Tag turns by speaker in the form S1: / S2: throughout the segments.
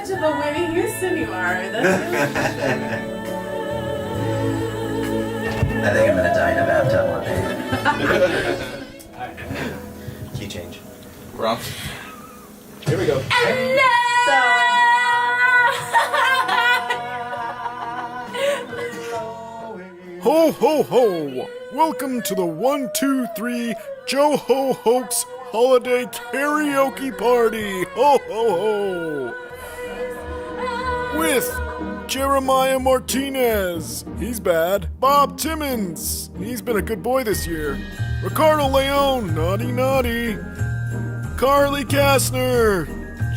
S1: much of a Whitney Houston you are.
S2: I think I'm gonna die in a bathtub one day. Key change.
S3: Wrong. Here we go.
S4: Ho ho ho! Welcome to the 1 2 3 Jo-Ho-Ho-kes holiday karaoke party! Ho ho ho! With Jeremiah Martinez, he's bad. Bob Timmons, he's been a good boy this year. Ricardo Leon, naughty naughty. Carly Kastner,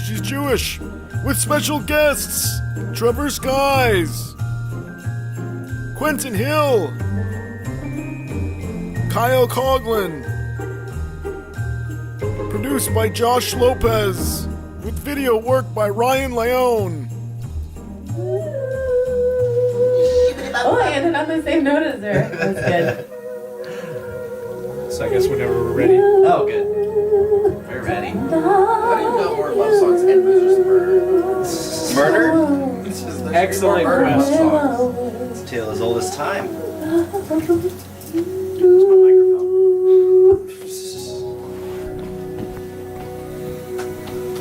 S4: she's Jewish. With special guests, Trevor Skies, Quentin Hill, Kyle Coughlin. Produced by Josh Lopez, with video work by Ryan Leon.
S1: Oh, I ended on the same note as her. That's good.
S3: So I guess whenever we're ready.
S2: Oh, good. We're ready.
S5: How do you know more love songs and just murder?
S2: Murder?
S5: It's just
S3: Excellent
S5: more love
S3: question.
S5: songs.
S2: It's a tale as old as time.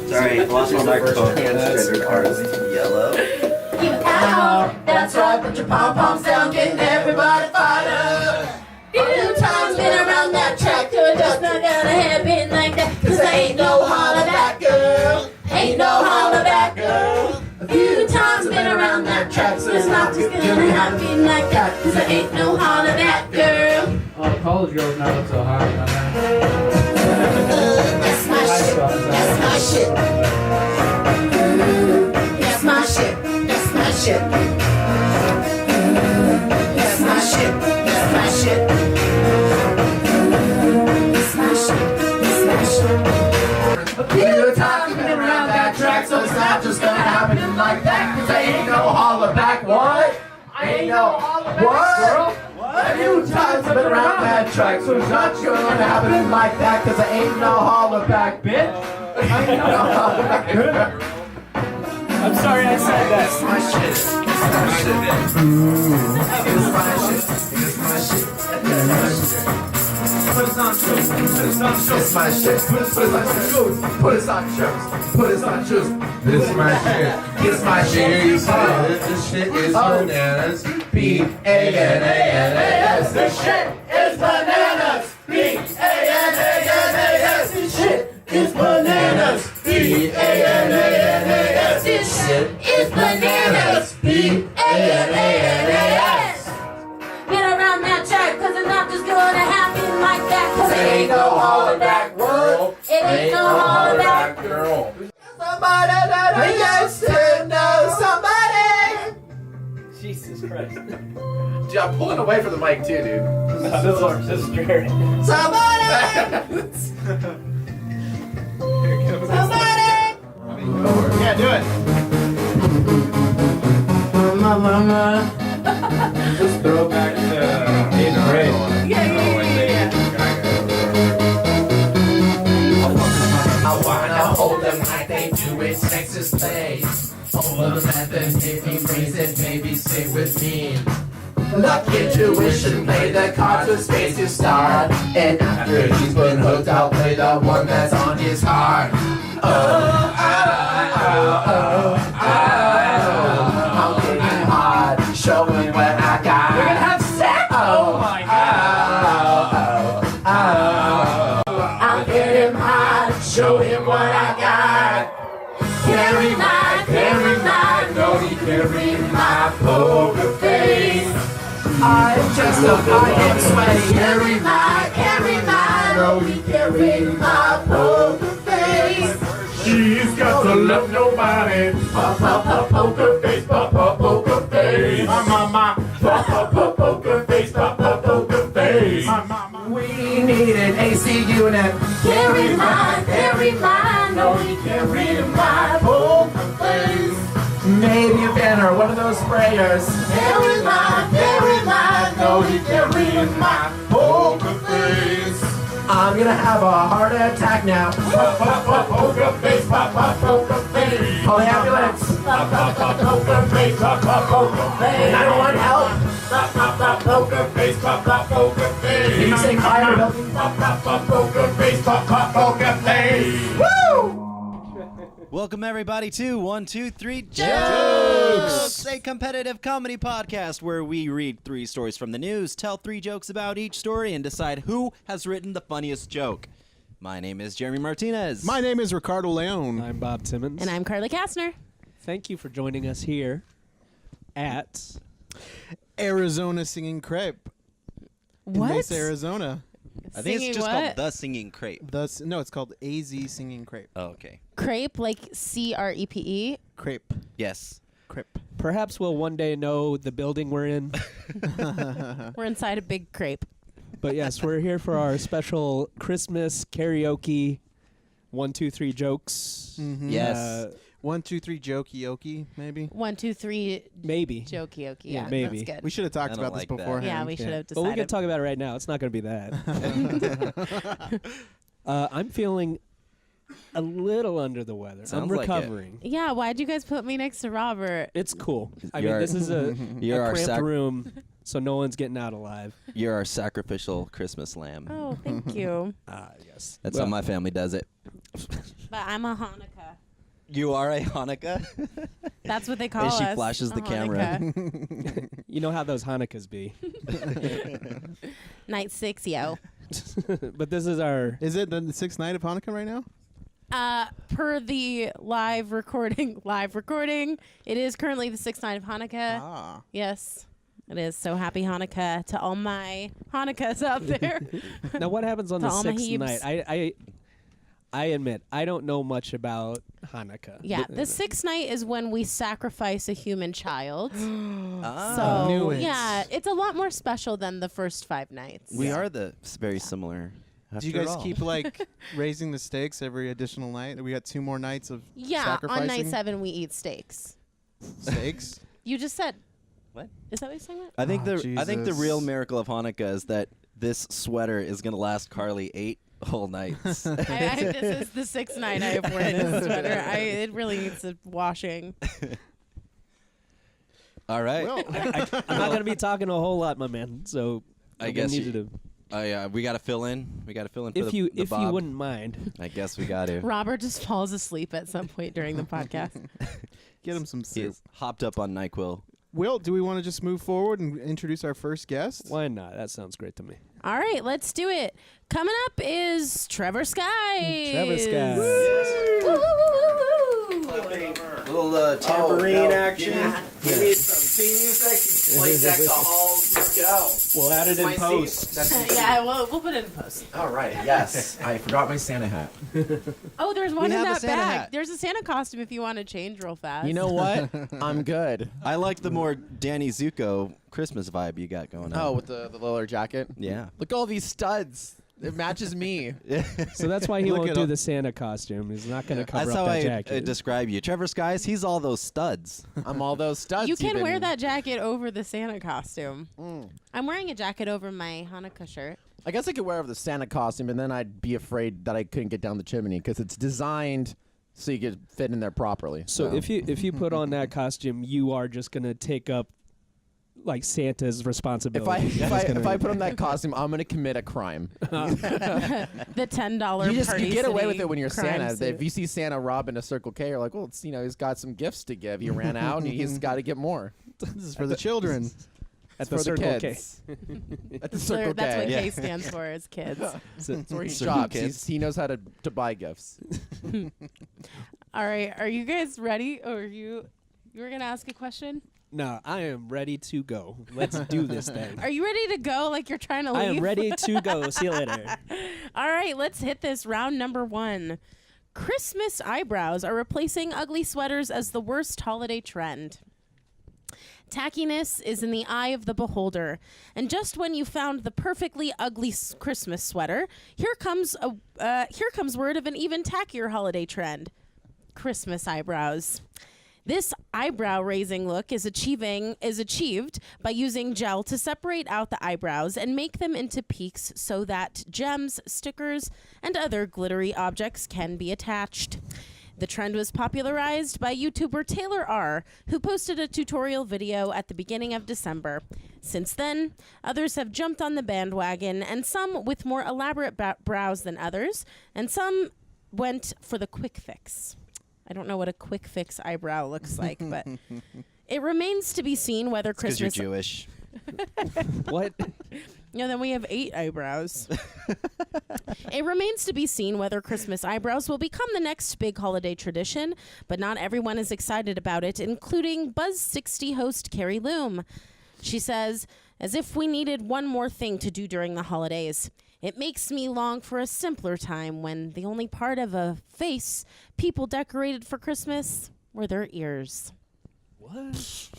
S2: Sorry, I lost my microphone. Transgender artist. Yellow.
S6: That's right, put your pom-poms down, getting everybody fired up. Few times been around that track, just not gonna happen like that. Cause there ain't no holler back, girl. Ain't no holler back, girl. A few times been around that track, so it's not just gonna happen like that. Cause there ain't no holler back, girl.
S7: Oh, the college girls now look so hot.
S6: That's my shit, that's my shit. That's my shit, that's my shit. That's my shit, that's my shit. That's my shit, that's my shit. A few times been around that track, so it's not just gonna happen like that. Cause there ain't no holler back, what? Ain't no holler back, girl. A few times I've been around that track, so it's not gonna happen like that. Cause there ain't no holler back, bitch. Ain't no holler back, girl.
S3: I'm sorry I said that.
S5: It's my shit. It's my shit. It's my shit. It's my shit. It's my shit. Put us on shoes. Put us on shoes. It's my shit. Put us on shoes. Put us on shoes. Put us on shoes. This is my shit. It's my shit. This shit is bananas. B-A-N-A-N-A-S. This shit is bananas. B-A-N-A-N-A-S. This shit is bananas. B-A-N-A-N-A-S. This shit is bananas. B-A-N-A-N-A-S.
S6: Get around that track, cause it's not just gonna happen like that. Cause it ain't no holler back,
S5: girl.
S6: It ain't no holler back.
S5: girl.
S6: Somebody that I used to know, somebody.
S3: Jesus Christ.
S5: Dude, I'm pulling away from the mic too, dude.
S3: This is scary.
S6: Somebody. Somebody.
S5: Yeah, do it.
S3: Just throw back to 8th grade.
S6: I wanna hold them like they do in Texas Place. Hold them at the hippie raise and baby stay with me. Luck intuition, play the cards with space to start. And after he's been hooked, I'll play the one that's on his heart. I'm getting hard, showing what I got. We're gonna have sex! Oh my god! I'll get him hard, show him what I got. Carry my, no he carry my poker face. I'm just a fucking sweaty. Carry my, no he carry my poker face.
S4: She's got to love nobody.
S6: Poker face, poker face.
S4: My.
S6: Poker face, poker face. We need an AC unit. Carry mine, no he carry my poker face. Maybe a fan or one of those sprayers. Carry mine, no he carry my poker face. I'm gonna have a heart attack now. Poker face, poker face. Call the ambulance. pop, pop, pop, poker face, pop, pop, poker face. 911 help. Pop, pop, pop, poker face, pop, pop, poker face. Did you say fire building? Pop, pop, pop, poker face, pop, pop, poker face. Woo!
S2: Welcome everybody to One Two Three Jokes, a competitive comedy podcast where we read 3 stories from the news, tell 3 jokes about each story, and decide who has written the funniest joke. My name is Jeremiah Martinez.
S4: My name is Ricardo Leon.
S3: I'm Bob Timmons.
S1: And I'm Carly Kastner.
S3: Thank you for joining us here at
S8: Arizona Singing Crepe.
S1: What?
S8: In Mesa, Arizona.
S2: I think it's just
S1: what?
S2: called The Singing Crepe.
S8: No, it's called AZ Singing Crepe.
S2: Oh, okay.
S1: Crepe, like C-R-E-P-E.
S8: Crepe.
S2: Yes.
S8: Crepe.
S3: Perhaps we'll one day know the building we're in.
S1: We're inside a big crepe.
S3: But yes, we're here for our special Christmas karaoke 1, 2, 3 jokes.
S8: Mm-hmm.
S2: Yes.
S8: 1, 2, 3 Jokey-okie, maybe.
S1: 1, 2, 3
S3: Maybe.
S1: jokey-okey.
S3: Yeah,
S1: Yeah,
S3: maybe.
S1: that's good.
S8: We should have talked
S2: I don't
S8: about
S2: like
S8: this
S2: that.
S8: beforehand.
S1: Yeah, we should have
S3: But we
S1: decided.
S3: can talk about it right now. It's not going to be that. I'm feeling a little under the weather.
S2: Sounds
S3: I'm
S2: like it.
S3: recovering.
S1: Yeah, why'd you guys put me next to Robert?
S3: It's cool. I
S2: You're-
S3: mean, this is a
S2: You're our
S3: cramped room, so no one's getting out alive.
S2: You're our sacrificial Christmas lamb.
S1: Oh, thank you.
S3: Yes.
S2: That's how my family does it.
S1: But I'm a Hanukkah.
S2: You are a Hanukkah?
S1: That's what they call
S2: As
S1: us.
S2: she flashes
S1: a
S2: the camera.
S1: Hanukkah.
S3: You know how those Hanukkahs be.
S1: Night 6, yo.
S3: But this is our...
S8: Is it the 6th night of Hanukkah right now?
S1: Per the live recording, it is currently the 6th night of Hanukkah.
S8: Ah.
S1: Yes, it is. So happy Hanukkah to all my Hanukkahs out there.
S3: Now, what happens on
S1: To
S3: the
S1: all my
S3: 6th
S1: Hebes.
S3: night? I admit, I don't know much about Hanukkah.
S1: Yeah, the 6th night is when we sacrifice a human child.
S2: Ah.
S1: So,
S8: Knew it.
S1: yeah, it's a lot more special than the first 5 nights.
S2: We are very similar.
S8: Do you
S2: after
S8: guys
S2: all.
S8: keep like raising the stakes every additional night? We got 2 more nights of
S1: Yeah,
S8: sacrificing
S1: on night 7 we eat steaks.
S8: steaks.
S1: You just said.
S2: What?
S1: Is that what you're saying? About?
S2: I think
S8: Oh,
S2: I think the real
S8: Jesus.
S2: miracle of Hanukkah is that this sweater is going to last Carly 8 whole nights.
S1: This is the 6th night I have worn this sweater. It really needs a washing.
S2: All right.
S8: Well,
S3: I'm not going to be talking a whole lot, my man. So
S2: I
S3: I
S2: guess
S3: need
S2: you-
S3: you to,
S2: we got to fill in. We got to fill in for
S3: if
S2: the
S3: you
S2: Bob.
S3: wouldn't mind.
S2: I guess we got to.
S1: Robert just falls asleep at some point during the podcast.
S8: get him some soup.
S2: He's hopped up on NyQuil.
S8: Will, do we want to just move forward and introduce our first guest?
S3: Why not? That sounds great to me.
S1: All right, let's do it. Coming up is Trevor Skies.
S3: Trevor Skies.
S1: Woo, woo, woo, woo, woo.
S2: Little tambourine action.
S5: We need some theme music. Play deck the halls. Let's go.
S3: We'll add it in
S5: My
S3: post.
S5: seat. That's
S1: Yeah, we'll put it in post.
S5: all right. Yes, I forgot my Santa hat.
S1: Oh, there's one in
S2: have a
S1: that
S2: Santa
S1: bag.
S2: hat.
S1: There's a Santa costume if you want to change real fast.
S5: You know what? I'm good.
S2: I like the more Danny Zuko Christmas vibe you got going on.
S5: Oh, with the leather jacket.
S2: yeah.
S5: Look at all these studs. It matches me.
S3: So that's why he
S8: Look
S3: won't
S8: it
S3: do
S8: up.
S3: the Santa costume. He's not going to cover
S2: That's
S3: up
S2: how
S3: that
S2: I
S3: jacket.
S2: describe you. Trevor Skies, he's all those studs.
S5: I'm all those studs.
S1: You can
S5: even.
S1: wear that jacket over the Santa costume. I'm wearing a jacket over my Hanukkah shirt.
S5: I guess I could wear the Santa costume, and then I'd be afraid that I couldn't get down the chimney because it's designed so you could fit in there properly.
S3: So if you put on that costume, you are just going to take up like Santa's responsibility.
S5: if I put on that costume, I'm gonna commit a crime.
S1: The $10
S5: You
S1: Party
S5: get away
S1: City
S5: with it when you're
S1: crime
S5: Santa.
S1: suit.
S5: If you see Santa robbing a Circle K, you're like, well, it's, he's got some gifts to give. He ran out and he's got to get more.
S8: This is for the children.
S3: At
S5: For
S3: the Circle K.
S5: kids. At the
S1: So
S5: Circle
S1: that's
S5: K.
S1: what
S2: Yeah.
S1: K stands for, is kids.
S5: That's where he
S2: Circle
S5: shops.
S2: Kids.
S5: He knows how to buy gifts.
S1: All right, are you guys ready? Or you were going to ask a question?
S3: No, I am ready to go. Let's do this thing.
S1: Are you ready to go like you're trying to leave?
S3: I am ready to go. See you later.
S1: All right, let's hit this. Round number 1. Christmas eyebrows are replacing ugly sweaters as the worst holiday trend. Tackiness is in the eye of the beholder, and just when you found the perfectly ugly Christmas sweater, here comes word of an even tackier holiday trend: Christmas eyebrows. This eyebrow-raising look is achieved by using gel to separate out the eyebrows and make them into peaks so that gems, stickers, and other glittery objects can be attached. The trend was popularized by YouTuber Taylor R., who posted a tutorial video at the beginning of December. Since then, others have jumped on the bandwagon, and some with more elaborate brows than others, and some went for the quick fix. I don't know what a quick fix eyebrow looks like, but it remains to be seen whether
S2: Because
S1: Christmas...
S2: you're Jewish.
S3: What?
S1: Yeah, then we have 8 eyebrows. It remains to be seen whether Christmas eyebrows will become the next big holiday tradition, but not everyone is excited about it, including Buzz 60 host Carrie Loom. She says, as if we needed one more thing to do during the holidays. It makes me long for a simpler time when the only part of a face people decorated for Christmas were their ears.
S3: What?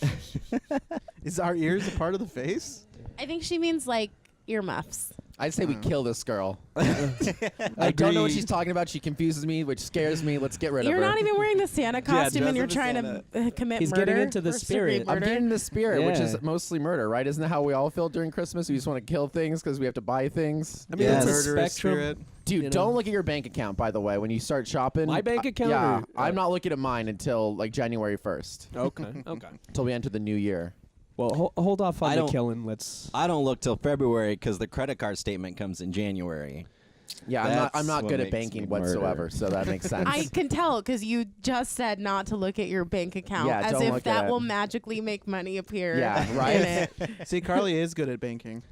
S8: Is our ears a part of the face?
S1: I think she means like earmuffs.
S9: I'd say we kill this girl. I don't know what she's talking about. She confuses me, which scares me. Let's get rid of her.
S1: You're not even wearing the Santa costume and you're
S2: dress
S1: trying
S2: up
S1: to commit
S3: He's
S1: murder.
S3: getting into the
S1: first degree
S3: spirit.
S9: I'm
S1: murder.
S9: getting in the spirit, which is
S3: Yeah.
S9: mostly murder, right? Isn't that how we all feel during Christmas? We just want to kill things because we have to buy things.
S3: I mean,
S2: Yes.
S3: it's a
S8: Murderous
S3: spectrum.
S8: spirit.
S9: Dude,
S3: You know?
S9: don't look at your bank account, by the way, when you start shopping.
S3: My bank account
S9: Yeah,
S3: or-
S9: I'm not looking at mine until like January 1st,
S3: Okay. Okay.
S9: until we enter the new year.
S3: Well, hold off on
S2: I
S3: the
S2: don't-
S3: killing. Let's.
S2: I don't look till February because the credit card statement comes in January.
S9: Yeah, I'm
S2: That's
S9: not
S2: what
S9: good at
S2: makes me
S9: banking
S2: murder.
S9: whatsoever, so that makes sense.
S1: I can tell because you just said not to look at your bank account,
S9: Yeah,
S1: as
S9: don't
S1: if
S9: look
S1: that
S9: at it.
S1: will magically make money appear.
S9: Yeah,
S1: in
S9: right?
S1: it.
S8: See, Carly is good at banking.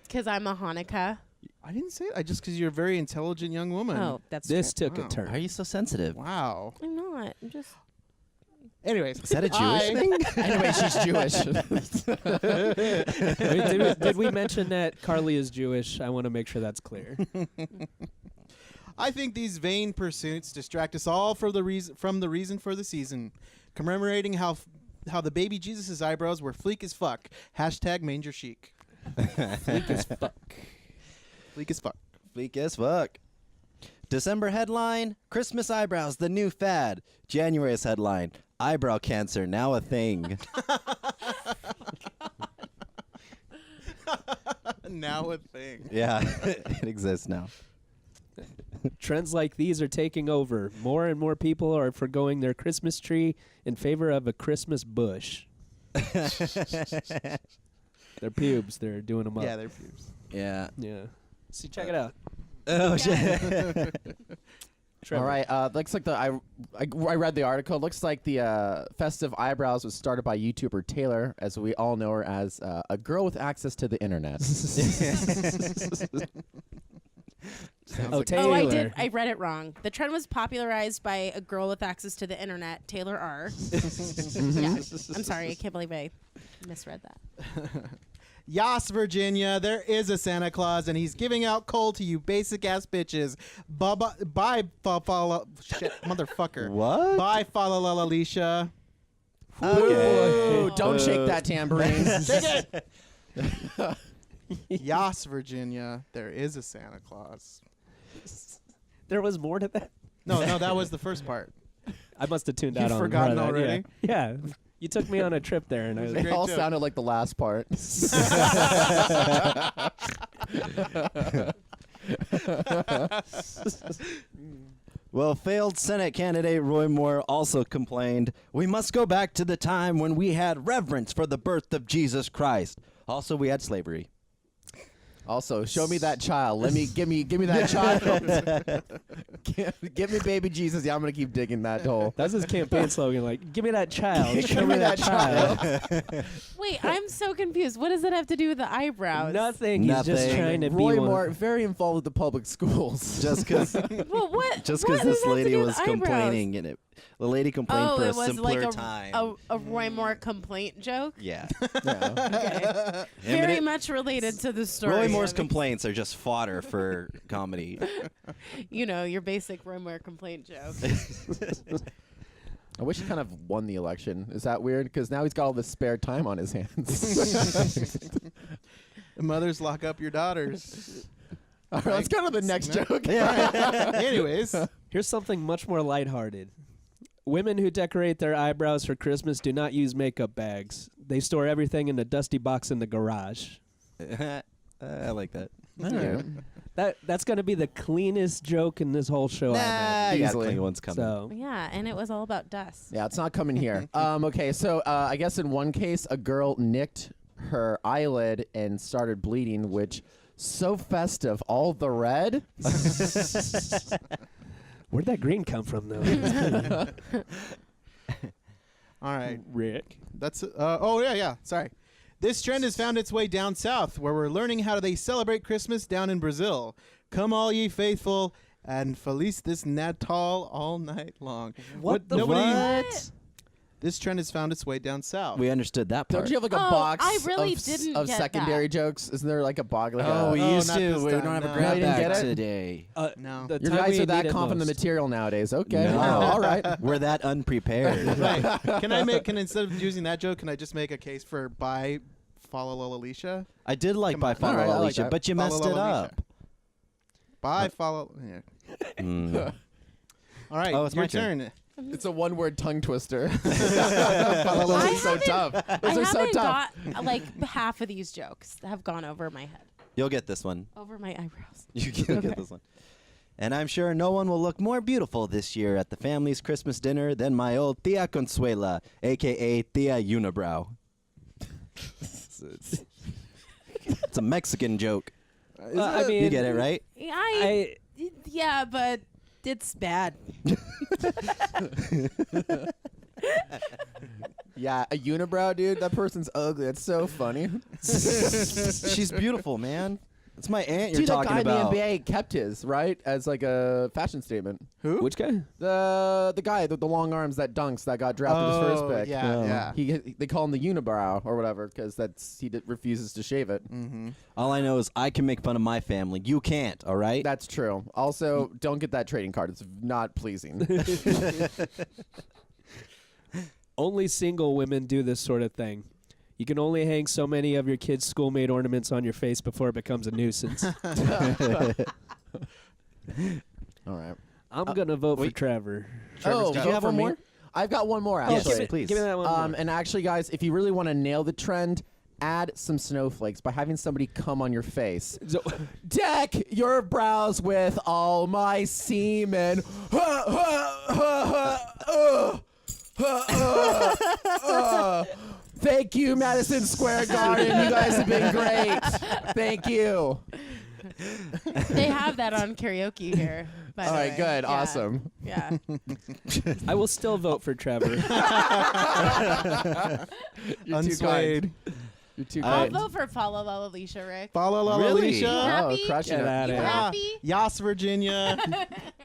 S1: Because I'm a Hanukkah.
S8: I didn't say it. I just because you're a very intelligent young woman.
S1: Oh, that's
S3: This
S1: true.
S3: took
S8: Wow.
S3: a turn.
S2: Why are you so sensitive?
S8: Wow.
S1: I'm not. I'm just.
S8: Anyways,
S2: Is that a Jewish thing?
S9: Anyway, she's Jewish.
S3: Wait, did we mention that Carly is Jewish? I want to make sure that's clear.
S8: I think these vain pursuits distract us all from the reason for the season, commemorating how the baby Jesus' eyebrows were fleek as fuck. Hashtag manger chic.
S3: Fleek as fuck.
S8: Fleek as fuck.
S2: Fleek as fuck. December headline, Christmas eyebrows, the new fad. January's headline, eyebrow cancer, now a thing.
S8: Now a thing.
S2: Yeah, it exists now.
S3: Trends like these are taking over. More and more people are forgoing their Christmas tree in favor of a Christmas bush. Their pubes, they're doing them up.
S8: Yeah, they're pubes.
S2: Yeah.
S3: Yeah. See, check it out.
S2: Oh, shit.
S3: Trevor.
S9: All right. Looks like I read the article. Looks like the festive eyebrows was started by YouTuber Taylor, as we all know her as a girl with access to the internet.
S3: Oh, Taylor.
S1: Oh, I did. I read it wrong. The trend was popularized by a girl with access to the internet, Taylor R. Yeah. I'm sorry. I can't believe I misread that.
S8: Yas, Virginia, there is a Santa Claus, and he's giving out coal to you basic-ass bitches. Bye, shit, motherfucker.
S2: What?
S8: Bye, Falalalisha.
S2: Okay.
S9: Ooh, don't shake that tambourine.
S8: Shake it! Yas, Virginia, there is a Santa Claus.
S3: There was more to that?
S8: No, that was the first part.
S3: I must have tuned
S8: You've
S3: out on
S8: forgotten
S3: part of that,
S8: already?
S3: Yeah. You took me on a trip there, and I was
S9: It
S8: Great
S9: all
S8: joke.
S9: sounded like the last part.
S2: Well, failed Senate candidate Roy Moore also complained, "We must go back to the time when we had reverence for the birth of Jesus Christ. Also, we had slavery."
S9: Also, show me that child. Give me that child. give me baby Jesus. Yeah, I'm gonna keep digging that hole.
S3: That's his campaign slogan, like, give me that child. Show
S9: Give
S3: me
S9: me
S3: that
S9: that
S3: child.
S1: Wait, I'm so confused. What does that have to do with the eyebrows?
S3: Nothing. He's just
S2: Nothing.
S3: trying to
S9: Roy
S3: be one.
S9: Moore, very involved with the public schools.
S2: Just because
S1: Well, what?
S2: just
S1: what
S2: because
S1: does
S2: this
S1: that have to
S2: lady
S1: do with
S2: was
S1: eyebrows?
S2: complaining, and the lady complained
S1: Oh,
S2: for a
S1: it was
S2: simpler
S1: like
S2: time.
S1: a Roy Moore complaint joke.
S2: Yeah.
S1: Okay.
S2: Him
S1: Very
S2: and
S1: much related to the story.
S2: Roy Moore's
S1: I mean,
S2: complaints are just fodder for comedy.
S1: You know, your basic Roy Moore complaint joke.
S9: I wish he kind of won the election. Is that weird? Because now he's got all this spare time on his hands.
S8: Mothers, lock up your daughters.
S9: All right, let's go to the next joke.
S8: Anyways,
S3: Here's something much more lighthearted. Women who decorate their eyebrows for Christmas do not use makeup bags. They store everything in a dusty box in the garage.
S2: I like that.
S3: That's going to be the cleanest joke in this whole show. I've had.
S2: I got
S9: Easily.
S2: clean ones coming.
S3: So
S1: Yeah, and it was all about dust.
S9: Yeah, it's not coming here. Okay, so I guess in one case, a girl nicked her eyelid and started bleeding, which so festive, all the red.
S3: where'd that green come from, though?
S8: All right.
S3: Rick.
S8: That's sorry. This trend has found its way down south, where we're learning how they celebrate Christmas down in Brazil. Come all ye faithful, and Feliz this Natal all night long.
S3: What the
S8: nobody-
S3: what?
S8: This trend has found its way down south.
S2: We understood that part.
S9: Don't you have like a
S1: Oh,
S9: box
S1: I really
S9: of,
S1: didn't
S9: of
S1: get
S9: secondary
S1: that.
S9: jokes? Isn't there like a box? Like
S2: Oh, we
S8: Oh,
S2: used
S8: not
S2: to.
S8: this
S2: We don't
S8: time,
S2: have a
S8: no.
S2: grab
S9: You didn't
S2: bag
S9: get it?
S2: today.
S8: No.
S3: The
S9: Your
S3: time
S9: guys
S3: we
S9: are that
S3: need it
S9: confident in the
S3: most.
S9: material nowadays. Okay.
S2: No.
S9: Wow, all right.
S2: We're that unprepared.
S8: Right. Can instead of using that joke, can I just make a case for buy follow Alicia?
S2: I did like
S8: Come
S2: by
S8: on.
S2: follow
S9: All right, I like
S2: Alicia,
S9: that.
S2: but you
S8: Follow
S2: messed it
S8: Alicia.
S2: up.
S8: Buy follow. Yeah.
S2: Mm.
S8: All right.
S2: Oh, it's
S8: your
S2: my turn.
S8: turn.
S9: It's a one-word tongue twister.
S1: I
S9: Those are so tough.
S1: I
S9: Those are so
S1: haven't
S9: tough.
S1: got like half of these jokes have gone over my head,
S2: You'll get this one.
S1: over my eyebrows.
S2: You can get this one. And I'm sure no one will look more beautiful this year at the family's Christmas dinner than my old Tia Consuela, a.k.a. Tia Unibrow. It's a Mexican joke.
S3: I mean,
S2: You get it, right?
S1: Yeah, but it's bad.
S9: Yeah, a unibrow, dude. That person's ugly. That's so funny.
S2: She's beautiful, man. It's my aunt you're
S9: Dude, that
S2: talking
S9: guy
S2: about.
S9: in the NBA kept his, right? As like a fashion statement.
S8: Who?
S3: Which guy?
S9: The guy with the long arms that dunks that got drafted his first pick.
S8: Yeah.
S9: They call him the unibrow or whatever because he refuses to shave it.
S8: Mm-hmm.
S2: All I know is I can make fun of my family. You can't, all right?
S9: That's true. Also, don't get that trading card. It's not pleasing.
S3: Only single women do this sort of thing. You can only hang so many of your kids' schoolmate ornaments on your face before it becomes a nuisance.
S9: All right.
S3: I'm going to vote for
S2: wait.
S3: Trevor.
S9: Oh,
S2: got
S9: do you
S2: it
S9: have
S2: for
S9: one
S2: me?
S9: more? I've got one more,
S2: Yes,
S9: actually.
S2: please.
S3: Give me that one more.
S9: And actually, guys, if you really want to nail the trend, add some snowflakes by having somebody come on your face.
S3: So-
S9: Deck your brows with all my semen. Thank you, Madison Square Garden. You guys have been great. Thank you.
S1: They have that on karaoke here. By
S9: All
S1: the
S9: right,
S1: way.
S9: good.
S1: Yeah.
S9: Awesome.
S1: Yeah.
S3: I will still vote for Trevor.
S9: You're too kind. You're too
S1: I'll
S9: kind.
S1: vote for Follow Alicia, Rick.
S8: Follow
S2: Really?
S8: Alicia.
S1: Happy?
S9: Oh, crushing
S3: Get
S9: it.
S3: outta
S1: You
S3: here.
S1: happy?
S8: Yas, Virginia.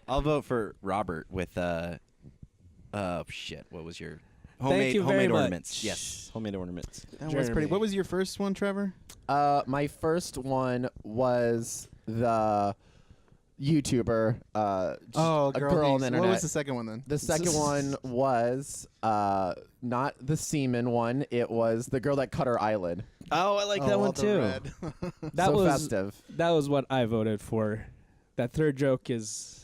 S2: I'll vote for Robert with shit. What was your
S3: Thank you very
S2: homemade
S3: much.
S2: ornaments? Yes, homemade ornaments.
S8: That was pretty.
S3: Jeremy.
S8: What was your first one, Trevor?
S9: My first one was the YouTuber. A girl on the internet.
S8: What was the second one then?
S9: The second one was not the semen one. It was the girl that cut her eyelid.
S2: Oh, I like that one too.
S3: That
S9: so
S3: was
S9: festive.
S3: That was what I voted for. That third joke is.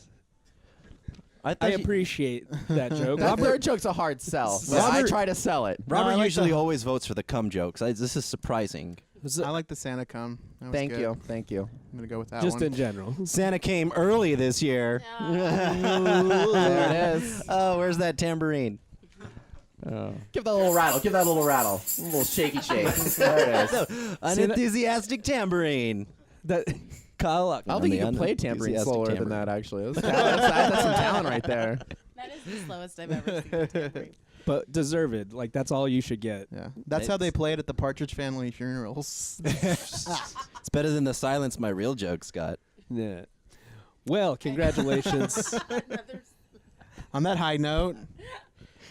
S2: I
S3: I appreciate that joke.
S9: That third joke's a hard sell. But I
S2: Robert-
S9: try to sell it.
S2: Robert
S8: No, I like
S2: usually
S8: the-
S2: always votes for the cum jokes. This is surprising.
S8: I like the Santa cum. That was
S9: Thank
S8: good.
S9: you. Thank you.
S8: I'm gonna go with that
S3: Just
S8: one.
S3: in general.
S2: Santa came early this year.
S9: There it is.
S2: Oh, where's that tambourine?
S9: Give that a little rattle. Give that a little rattle. A little shaky shake. There it is.
S2: Unenthusiastic tambourine.
S3: That Kyle,
S9: I don't think you can play tambourine slower than that, actually. That's some talent right there.
S1: That is the slowest I've ever seen a tambourine.
S3: but deserved. Like that's all you should get.
S8: Yeah, that's how they play it at the Partridge Family funerals.
S2: It's better than the silence my real jokes got.
S3: Yeah. Well, congratulations.
S8: On that high note,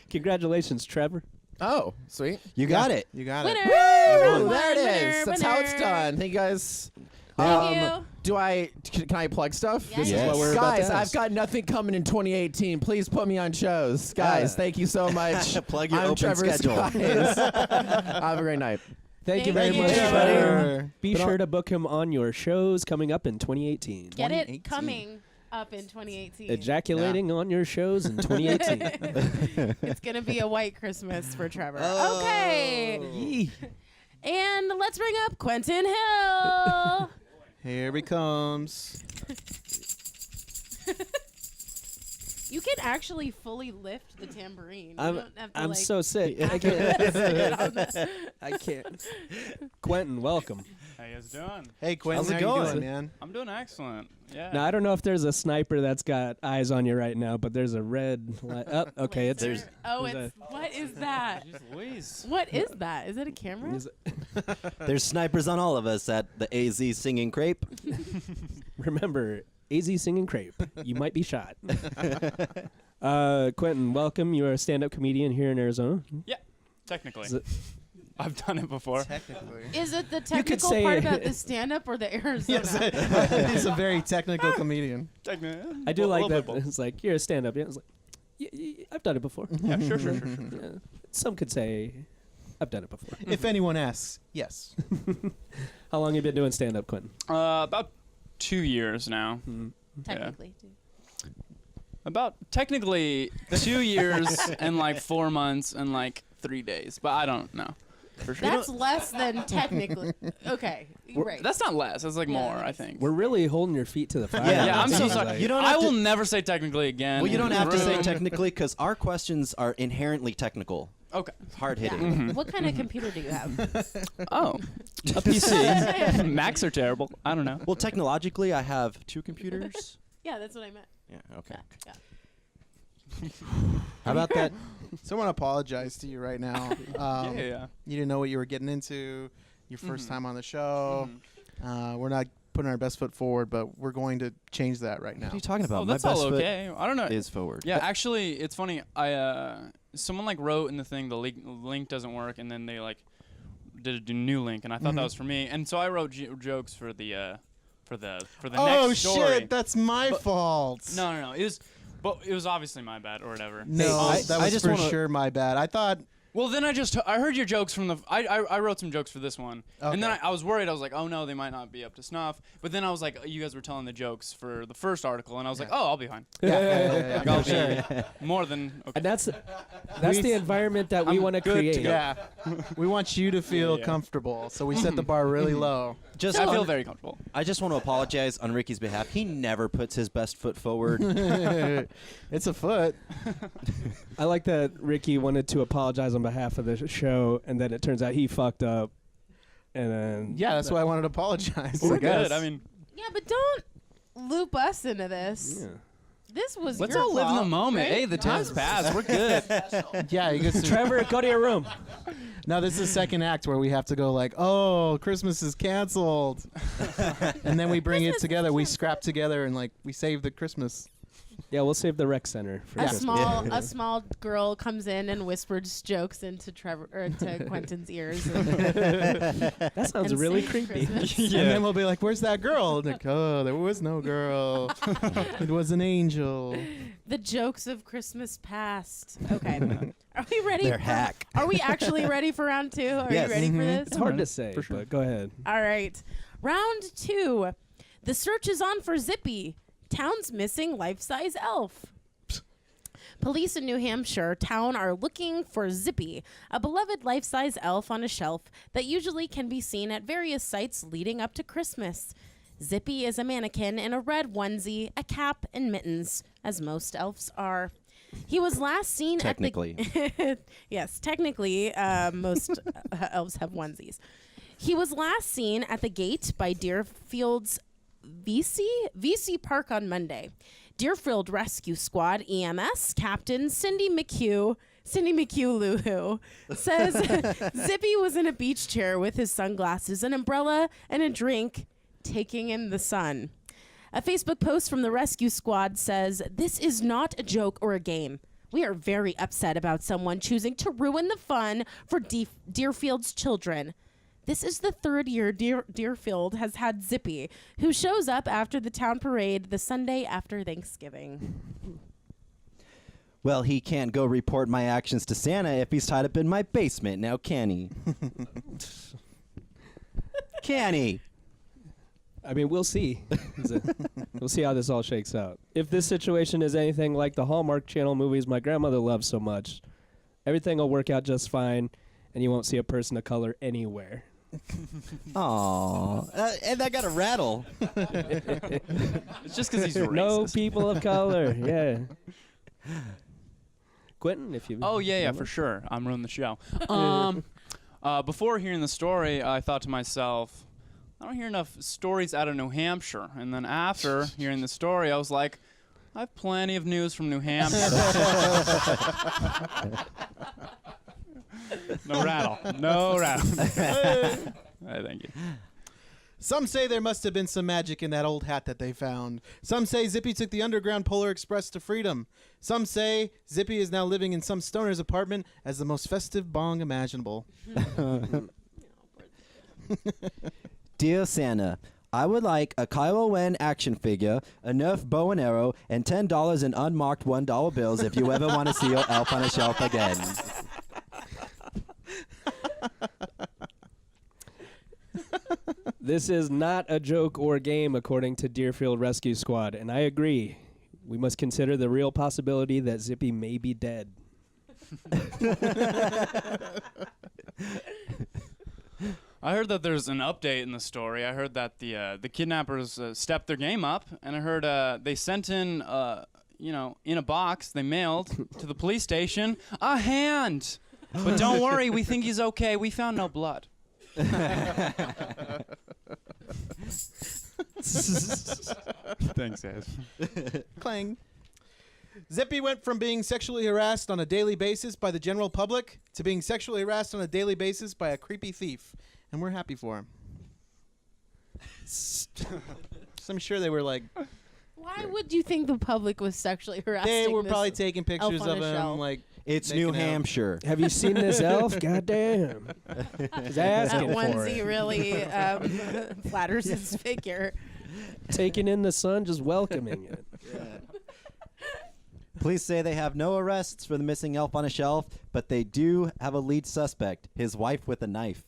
S3: Congratulations, Trevor.
S9: Oh, sweet.
S2: You got it.
S8: you got
S1: Winner!
S8: it.
S1: Round
S9: Ooh,
S1: one,
S9: there it
S1: winner,
S9: is. That's how it's
S1: winner.
S9: done. Thank you guys.
S1: Thank you.
S9: Can I plug stuff?
S1: Yes.
S2: Yes.
S3: What we're about to
S9: Guys, I've
S3: ask.
S9: got nothing coming in 2018. Please put me on shows. Guys, thank you so much.
S2: Plug your
S9: I'm
S2: open
S9: Trevor
S2: schedule.
S9: Skies. Have a great night.
S3: Thank you
S1: Thank
S3: very
S1: you.
S3: much,
S1: Thank you,
S3: Trevor. Be
S8: But
S3: sure to book him on your shows coming up in 2018.
S1: Get
S8: 2018.
S1: it coming up in 2018.
S3: Ejaculating on your shows in 2018.
S1: It's going to be a white Christmas for Trevor.
S2: Oh.
S1: Okay.
S3: Yee.
S1: And let's bring up Quentin Hill.
S8: Here he comes.
S1: You can actually fully lift the tambourine. You
S3: I'm
S1: don't have to,
S3: I'm
S1: like,
S3: so sick. I can't. Quentin, welcome.
S10: How you guys doing?
S8: Hey, Quentin,
S2: How's it
S8: how you
S2: going?
S8: doing, man?
S10: I'm doing excellent. Yeah.
S3: Now I don't know if there's a sniper that's got eyes on you right now, but there's a red light. Oh, okay, it's
S1: Laser. Oh,
S3: there's
S1: it's what is that?
S10: Jeez Louise.
S1: What is that? Is it a camera?
S2: There's snipers on all of us at the AZ Singing Crepe.
S3: Remember, AZ Singing Crepe. You might be shot. Quentin, welcome. You are a stand-up comedian here in Arizona.
S10: Yeah, technically.
S3: Is it-
S10: I've done it before.
S8: Technically.
S1: Is it the
S3: could
S1: technical
S3: say
S1: part
S3: it.
S1: about the stand-up or the Arizona?
S8: Yes, he's a very technical comedian.
S10: Technically.
S3: I do like that.
S10: Little bit
S3: It's like, you're a stand-up. Yeah, it's like, I've done it before.
S10: both. Yeah, sure.
S3: Yeah. Some could say, I've done it before.
S8: If anyone asks, yes.
S3: How long have you been doing stand-up, Quentin?
S10: About 2 years now.
S1: Technically, too.
S10: About technically 2 years and like 4 months and like 3 days, but I don't know for sure.
S1: That's less than technically. Okay, right.
S10: That's not less. That's like
S1: Yeah,
S10: more,
S1: that
S10: I
S1: makes
S10: think.
S3: We're really holding your feet to the fire.
S10: Yeah, I'm so
S3: Seems
S10: sorry.
S3: like-
S2: You don't
S10: I
S2: have
S10: will
S2: to-
S10: never say technically again.
S2: Well, you don't
S10: in
S2: have to say
S10: room.
S2: technically because our questions are inherently technical.
S10: Okay.
S2: Hard hitting.
S10: Mm-hmm.
S1: What kind of computer do you have?
S10: Oh, a PC. Macs are terrible. I don't know.
S2: Well, technologically, I have 2 computers.
S1: Yeah, that's what I meant.
S2: Yeah, okay.
S1: Yeah.
S2: How about that?
S8: Someone apologize to you right now.
S10: Yeah.
S8: You didn't know what you were getting into. Your first time on the show. We're not putting our best foot forward, but we're going to change that right now.
S2: What are you talking about?
S10: Oh,
S2: My
S10: that's
S2: best
S10: all
S2: foot
S10: okay. I don't know.
S2: is forward.
S10: Yeah, actually, it's funny. Someone like wrote in the thing the link doesn't work, and then they like did a new link, and I thought that was for me, and so I wrote jokes for the
S8: Oh
S10: next story.
S8: shit, that's my fault.
S10: No. It was obviously my bad or whatever.
S8: No,
S2: Hey,
S8: that
S2: I
S8: was
S2: just
S8: for
S2: wanna-
S8: sure my bad. I thought
S10: Well, then I heard your jokes from the. I wrote some jokes for this one, and then
S8: Okay.
S10: I was worried. I was like, oh no, they might not be up to snuff. But then I was like, you guys were telling the jokes for the first article, and I was like, oh, I'll be fine.
S8: yeah.
S10: Like, I'll be more than okay.
S3: And that's the environment that we
S10: I'm
S3: want to
S10: good to
S3: create.
S10: go.
S8: Yeah. We want you to feel
S10: Yeah.
S8: comfortable, so we set the bar really low.
S2: Just
S10: I feel
S2: on-
S10: very comfortable.
S2: I just want to apologize on Ricky's behalf. He never puts his best foot forward.
S8: It's a foot.
S3: I like that Ricky wanted to apologize on behalf of the show, and then it turns out he fucked up. And then
S8: Yeah, that's why I wanted to apologize.
S10: We're
S8: I guess.
S10: good. I mean,
S1: Yeah, but don't loop us into this.
S3: Yeah.
S1: This was
S10: let's
S1: your
S10: all live in the
S1: fault,
S10: moment.
S1: right?
S10: Hey, the time's passed. We're good.
S8: Yeah, you get
S3: Trevor, go to your room.
S8: Now this is the second act where we have to go like, oh, Christmas is canceled, and then we bring it together. We scrap together and like we save the Christmas.
S3: Yeah, we'll save the rec center for
S1: A
S3: Christmas.
S1: a small girl comes in and whispers jokes into Quentin's ears.
S3: That sounds
S1: and
S3: really
S1: sings
S3: creepy.
S1: Christmas.
S8: And then we'll be like, where's that girl? And like, oh, there was no girl. It was an angel.
S1: The jokes of Christmas past. Okay. Are we ready?
S2: They're hack.
S1: Are we actually ready for round 2? Are
S2: Yes.
S1: you ready for this?
S3: It's hard to say, but go ahead.
S1: All right. Round 2. The search is on for Zippy, town's missing life-size elf. Police in New Hampshire town are looking for Zippy, a beloved life-size elf on a shelf that usually can be seen at various sites leading up to Christmas. Zippy is a mannequin in a red onesie, a cap, and mittens, as most elves are. He was last seen
S2: Technically.
S1: at the... Yes, technically, most elves have onesies. He was last seen at the gate by Deerfield's VC Park on Monday. Deerfield Rescue Squad EMS Captain Cindy McHugh Luhu says Zippy was in a beach chair with his sunglasses, an umbrella, and a drink, taking in the sun. A Facebook post from the rescue squad says, "This is not a joke or a game. We are very upset about someone choosing to ruin the fun for Deerfield's children. This is the third year Deerfield has had Zippy, who shows up after the town parade the Sunday after Thanksgiving."
S2: Well, he can't go report my actions to Santa if he's tied up in my basement, now can he? Can he?
S3: I mean, we'll see. We'll see how this all shakes out. If this situation is anything like the Hallmark Channel movies my grandmother loves so much, everything will work out just fine, and you won't see a person of color anywhere.
S2: Aw, and I got a rattle.
S10: It's just because he's racist.
S3: No people of color. Yeah. Quentin, if you.
S10: Oh yeah, for sure. I'm running the show. Before hearing the story, I thought to myself, I don't hear enough stories out of New Hampshire. And then after hearing the story, I was like, I have plenty of news from New Hampshire. No rattle. No rattle. Thank you.
S8: Some say there must have been some magic in that old hat that they found. Some say Zippy took the Underground Polar Express to freedom. Some say Zippy is now living in some stoner's apartment as the most festive bong imaginable.
S2: Dear Santa, I would like a Kylo Ren action figure, a Nerf bow and arrow, and $10 in unmarked $1 bills if you ever want to see your elf on a shelf again.
S3: This is not a joke or game, according to Deerfield Rescue Squad, and I agree. We must consider the real possibility that Zippy may be dead.
S10: I heard that there's an update in the story. I heard that the kidnappers stepped their game up, and I heard they sent in, in a box they mailed to the police station a hand. But don't worry, we think he's okay. We found no blood. Thanks, guys.
S8: Clang. Zippy went from being sexually harassed on a daily basis by the general public to being sexually harassed on a daily basis by a creepy thief. And we're happy for him. So I'm sure they were like...
S1: Why would you think the public was sexually harassing
S8: They were
S1: this
S8: probably taking pictures
S1: elf on
S8: of
S1: a
S8: him,
S1: shelf?
S8: like...
S2: It's
S8: making
S2: New
S8: out.
S2: Hampshire.
S3: Have you seen this elf? Goddamn. He's asking
S1: That
S3: for
S1: onesie
S3: it.
S1: really flatters his figure.
S3: Taking in the sun, just welcoming it.
S2: Police say they have no arrests for the missing elf on a shelf, but they do have a lead suspect, his wife with a knife.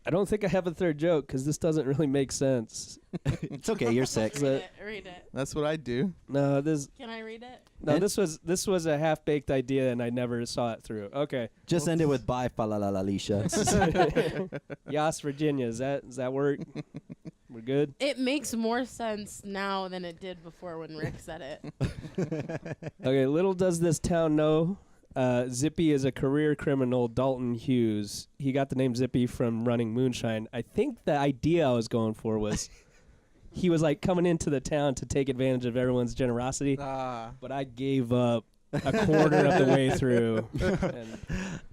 S3: I don't think I have a third joke because this doesn't really make sense.
S2: It's okay, you're six.
S1: Read it.
S8: That's what I do.
S3: No, this
S1: Can I read it?
S3: no, this was a half-baked idea and I never saw it through. Okay.
S2: Just end it with bye, fa la la la Alicia.
S3: Yas, Virginia. Does that work? We're good?
S1: It makes more sense now than it did before when Rick said it.
S3: Okay, little does this town know. Zippy is a career criminal, Dalton Hughes. He got the name Zippy from running moonshine. I think the idea I was going for was he was like coming into the town to take advantage of everyone's generosity, but I gave up a quarter of the way through. And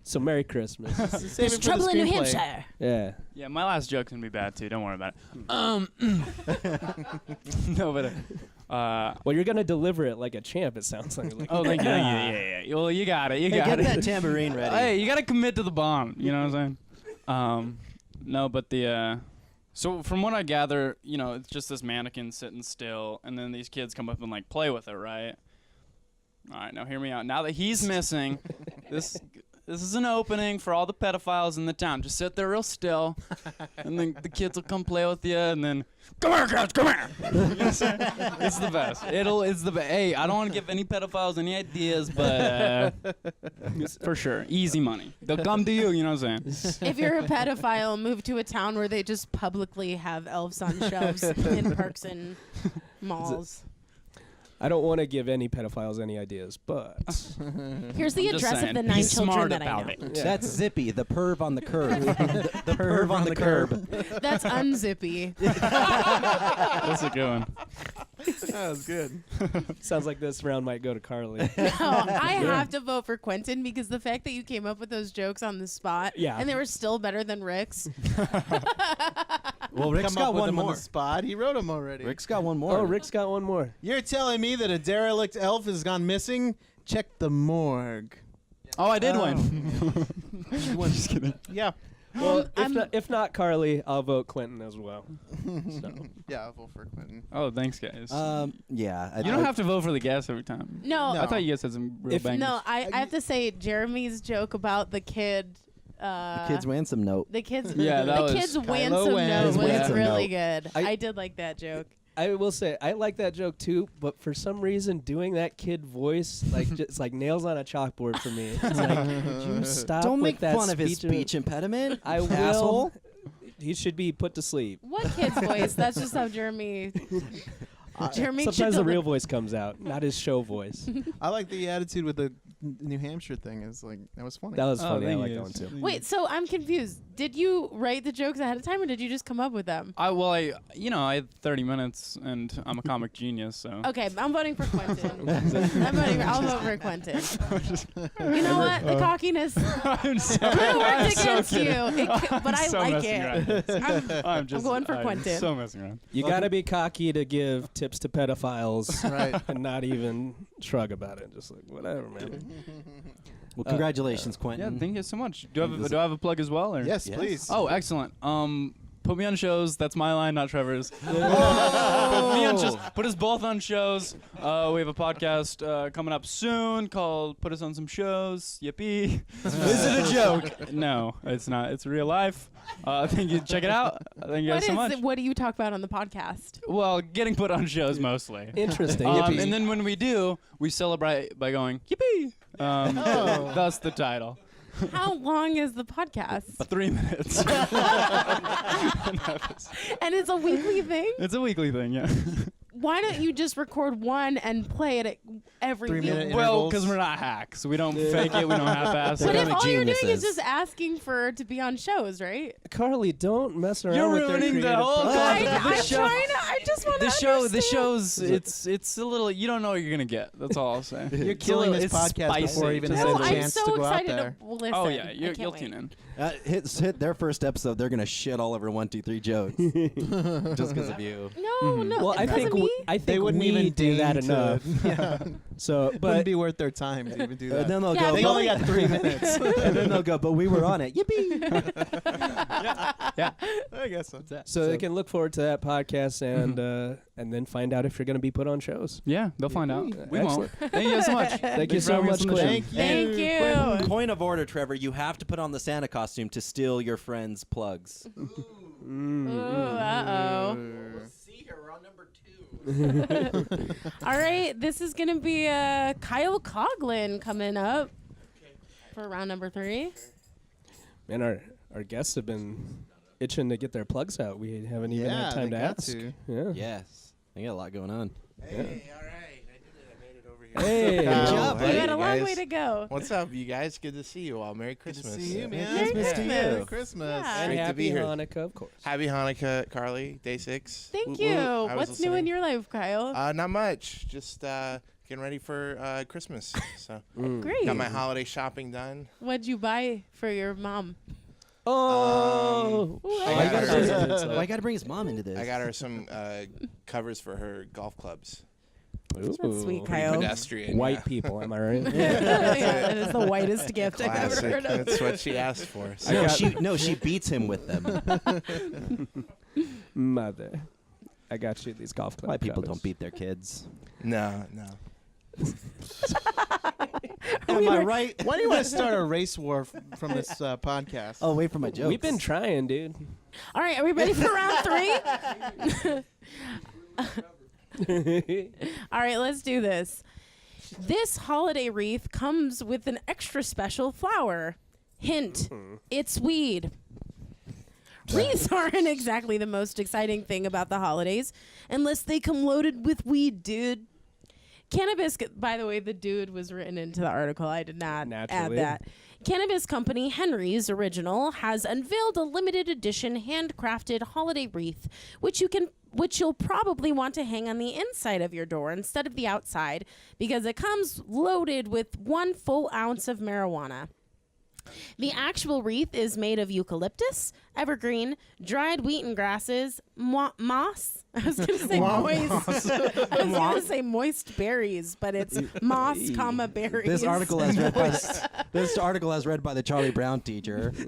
S3: so Merry Christmas.
S1: There's trouble in New Hampshire.
S3: Yeah.
S10: Yeah, my last joke's gonna be bad too. Don't worry about it. No, but
S3: Well, you're gonna deliver it like a champ. It sounds like.
S10: oh, thank you. Yeah. Well, you got it. You got
S2: Get
S10: it.
S2: that tambourine ready.
S10: Hey, you gotta commit to the bomb. You know what I'm saying? No, but so from what I gather, it's just this mannequin sitting still, and then these kids come up and like play with it, right? All right, now hear me out. Now that he's missing, this is an opening for all the pedophiles in the town. Just sit there real still, and then the kids will come play with you, and then come here, kids, come here. You know what I'm saying? It's the best. It's the best. Hey, I don't want to give any pedophiles any ideas, but for sure, easy money. They'll come to you. You know what I'm saying?
S1: If you're a pedophile, move to a town where they just publicly have elves on shelves in parks and malls.
S3: I don't want to give any pedophiles any ideas, but
S1: Here's the
S10: I'm just
S1: address
S10: saying,
S1: of the
S10: be
S1: 9
S10: smart
S1: children that I
S10: about
S1: know.
S10: it.
S3: yeah.
S2: That's Zippy, the perv on the curb. the perv on the curb.
S1: That's unzippy.
S10: That's a good one.
S8: That was good.
S3: sounds like this round might go to Carly.
S1: No, I have to vote for Quentin because the fact that you came up with those jokes on the spot
S3: Yeah.
S1: and they were still better than Rick's.
S2: Well, Rick's
S8: Come
S2: got
S8: up with
S2: one
S8: them on
S2: more.
S8: the spot. He wrote them already.
S2: Rick's got one more.
S3: Oh, Rick's got one more.
S8: You're telling me that a derelict elf has gone missing? Check the morgue.
S10: Oh, I did win. Just kidding.
S8: Yeah.
S3: Well, if not Carly, I'll vote Clinton as well. So.
S8: Yeah, I'll vote for Quentin.
S10: Oh, thanks, guys.
S2: Yeah.
S10: You don't have to vote for the guests every time.
S1: No,
S10: I thought you guys had some real bangers.
S1: no, I have to say Jeremy's joke about the kid.
S2: The kids' ransom note.
S1: The kids.
S10: Yeah, that
S1: the
S10: was
S1: kids'
S8: Kylo
S1: ransom
S8: Ren.
S1: note
S2: His
S1: was
S2: ransom
S1: really
S2: note.
S1: good. I did like that joke.
S3: I will say I like that joke too, but for some reason doing that kid voice just like nails on a chalkboard for me. It's like, could you stop
S2: Don't
S3: with
S2: make
S3: that
S2: fun of his speech impediment.
S3: I will.
S2: Asshole.
S3: He should be put to sleep.
S1: What kid's voice? That's just how Jeremy. Jeremy.
S3: Sometimes the real voice comes out, not his show voice.
S8: I like the attitude with the New Hampshire thing. It's like that was funny.
S3: That was funny. I
S10: thank
S3: like
S10: you.
S3: that one too.
S1: Wait, so I'm confused. Did you write the jokes ahead of time, or did you just come up with them?
S10: I had 30 minutes, and I'm a comic genius, so.
S1: Okay, I'm voting for Quentin. I'll vote for Quentin. You know what? The cockiness
S10: I'm so,
S1: worked against you, but I
S10: so
S1: like
S10: messing
S1: it.
S10: around.
S1: I'm going for Quentin.
S10: So messing around.
S3: You got to be cocky to give tips to pedophiles,
S8: Right.
S3: and not even shrug about it. Just like whatever, man.
S2: Well, congratulations,
S10: Yeah,
S2: Quentin.
S10: thank you so much. Do I have a plug as well? Or?
S8: Yes,
S2: Yes.
S8: please.
S10: Oh, excellent. Put me on shows. That's my line, not Trevor's. Put me on shows. Put us both on shows. We have a podcast coming up soon called "Put Us on Some Shows." Yippee! Is it a joke? No, it's not. It's real life. Thank you. Check it out. Thank you guys so much.
S1: What do you talk about on the podcast?
S10: Well, getting put on shows mostly.
S3: Interesting.
S10: And then when we do, we celebrate by going yippee. That's the title.
S1: How long is the podcast?
S10: 3 minutes.
S1: And it's a weekly thing?
S10: It's a weekly thing, yeah.
S1: Why don't you just record one and play it every
S8: 3
S1: week?
S8: minute
S10: Well,
S8: intervals.
S10: because we're not hacks. We don't fake it. We don't half-ass
S1: But
S10: it.
S1: if all you're doing is
S2: geniuses.
S1: just asking to be on shows, right?
S3: Carly, don't mess around
S10: You're
S3: with their
S10: ruining the
S3: creative
S10: whole
S3: process.
S10: concept.
S1: I'm
S10: The show-
S1: trying to. I just want to
S10: The show's it's a little, you don't know what you're gonna get. That's all I'll say.
S8: You're
S10: It's a
S8: killing
S10: little-
S8: this
S10: it's
S8: podcast
S10: spicy.
S8: before even
S10: Just
S8: had
S10: a
S8: a
S1: No,
S10: little-
S1: I'm
S8: chance
S1: so
S8: to go out
S1: excited
S8: there.
S1: to listen.
S10: Oh yeah,
S1: I
S10: you'll
S1: can't
S10: tune
S1: wait.
S10: in.
S2: Hit their first episode. They're gonna shit all over 1 2 3 jokes just because of you.
S1: No, no.
S3: Well, I
S1: because
S3: think
S1: of me?
S3: I
S8: They
S3: think
S8: wouldn't
S3: we
S8: even
S3: do that
S8: deign to-
S3: enough.
S8: Yeah.
S3: So,
S8: Wouldn't
S3: but
S8: be worth their time to even do that.
S2: Then they'll
S1: Yeah,
S2: go.
S8: They
S1: but-
S8: only got 3 minutes.
S2: and then they'll go. But we were on it. Yippee!
S10: Yeah.
S8: I guess so.
S3: so they can look forward to that podcast and then find out if you're going to be put on shows.
S10: Yeah, they'll find out. We
S3: Excellent.
S10: won't. Thank you guys so much.
S3: Thank you
S10: for
S3: so
S10: having us
S3: much,
S10: on the show.
S3: Quinn.
S1: Thank you.
S2: Point of order, Trevor. You have to put on the Santa costume to steal your friend's plugs.
S1: Ooh, uh-oh.
S2: See here, we're on number 2.
S1: All right, this is going to be Kyle Coughlin coming up for round number 3.
S3: Man, our guests have been itching to get their plugs out. We haven't even
S8: Yeah,
S3: had time
S8: they
S3: to
S8: got
S3: ask.
S8: to.
S3: Yeah.
S2: Yes, I got a lot going on.
S11: Hey, all right. I did it. I made it over here.
S3: Hey.
S8: Good
S2: job,
S1: You
S2: buddy.
S1: got a long
S11: guys.
S1: way to go.
S11: What's up, you guys? Good to see you all. Merry
S8: Good to
S11: Christmas.
S8: see you, man.
S1: Merry
S2: Christmas to
S1: Christmas.
S2: you.
S8: Merry Christmas.
S1: Yeah.
S3: And
S11: Great to
S3: happy
S11: be here.
S3: Hanukkah, of course.
S11: Happy Hanukkah, Carly. Day 6.
S1: Thank
S11: Woot
S1: you.
S11: woot. I was
S1: What's new in
S11: listening.
S1: your life, Kyle?
S11: Not much. Just getting ready for Christmas. So
S1: Great.
S11: got my holiday shopping done.
S1: What'd you buy for your mom?
S3: Oh.
S1: Ooh,
S11: I
S2: Why
S11: got
S2: gotta
S11: her-
S2: bring- why gotta bring his mom into this?
S11: I got her some covers for her golf clubs.
S1: That's sweet,
S3: Ooh.
S1: Kyle.
S11: Pedestrian.
S3: White
S11: yeah.
S3: people, am I right?
S1: Yeah, that is the whitest gift I've ever
S11: Classic.
S1: heard of.
S11: That's what she asked for. So
S2: she beats him with them.
S3: Mother. I got you these golf club
S2: Why people
S3: covers.
S2: don't beat their kids?
S11: no.
S2: Am I right?
S8: Why do you want to start a race war from this podcast?
S2: Oh, wait for my jokes.
S3: We've been trying, dude.
S1: All right, are we ready for round 3? All right, let's do this. This holiday wreath comes with an extra special flower. Hint, it's weed. Wreaths aren't exactly the most exciting thing about the holidays unless they come loaded with weed, dude. Cannabis, by the way, the dude was written into the article. I did not add
S3: Naturally.
S1: that. Cannabis company Henry's Original has unveiled a limited edition handcrafted holiday wreath, which you'll probably want to hang on the inside of your door instead of the outside because it comes loaded with 1 full ounce of marijuana. The actual wreath is made of eucalyptus, evergreen, dried wheaten grasses, moss. I was going to say moist. I was going to say moist berries, but it's moss, comma berries.
S2: This article has read by the Charlie Brown teacher.
S1: the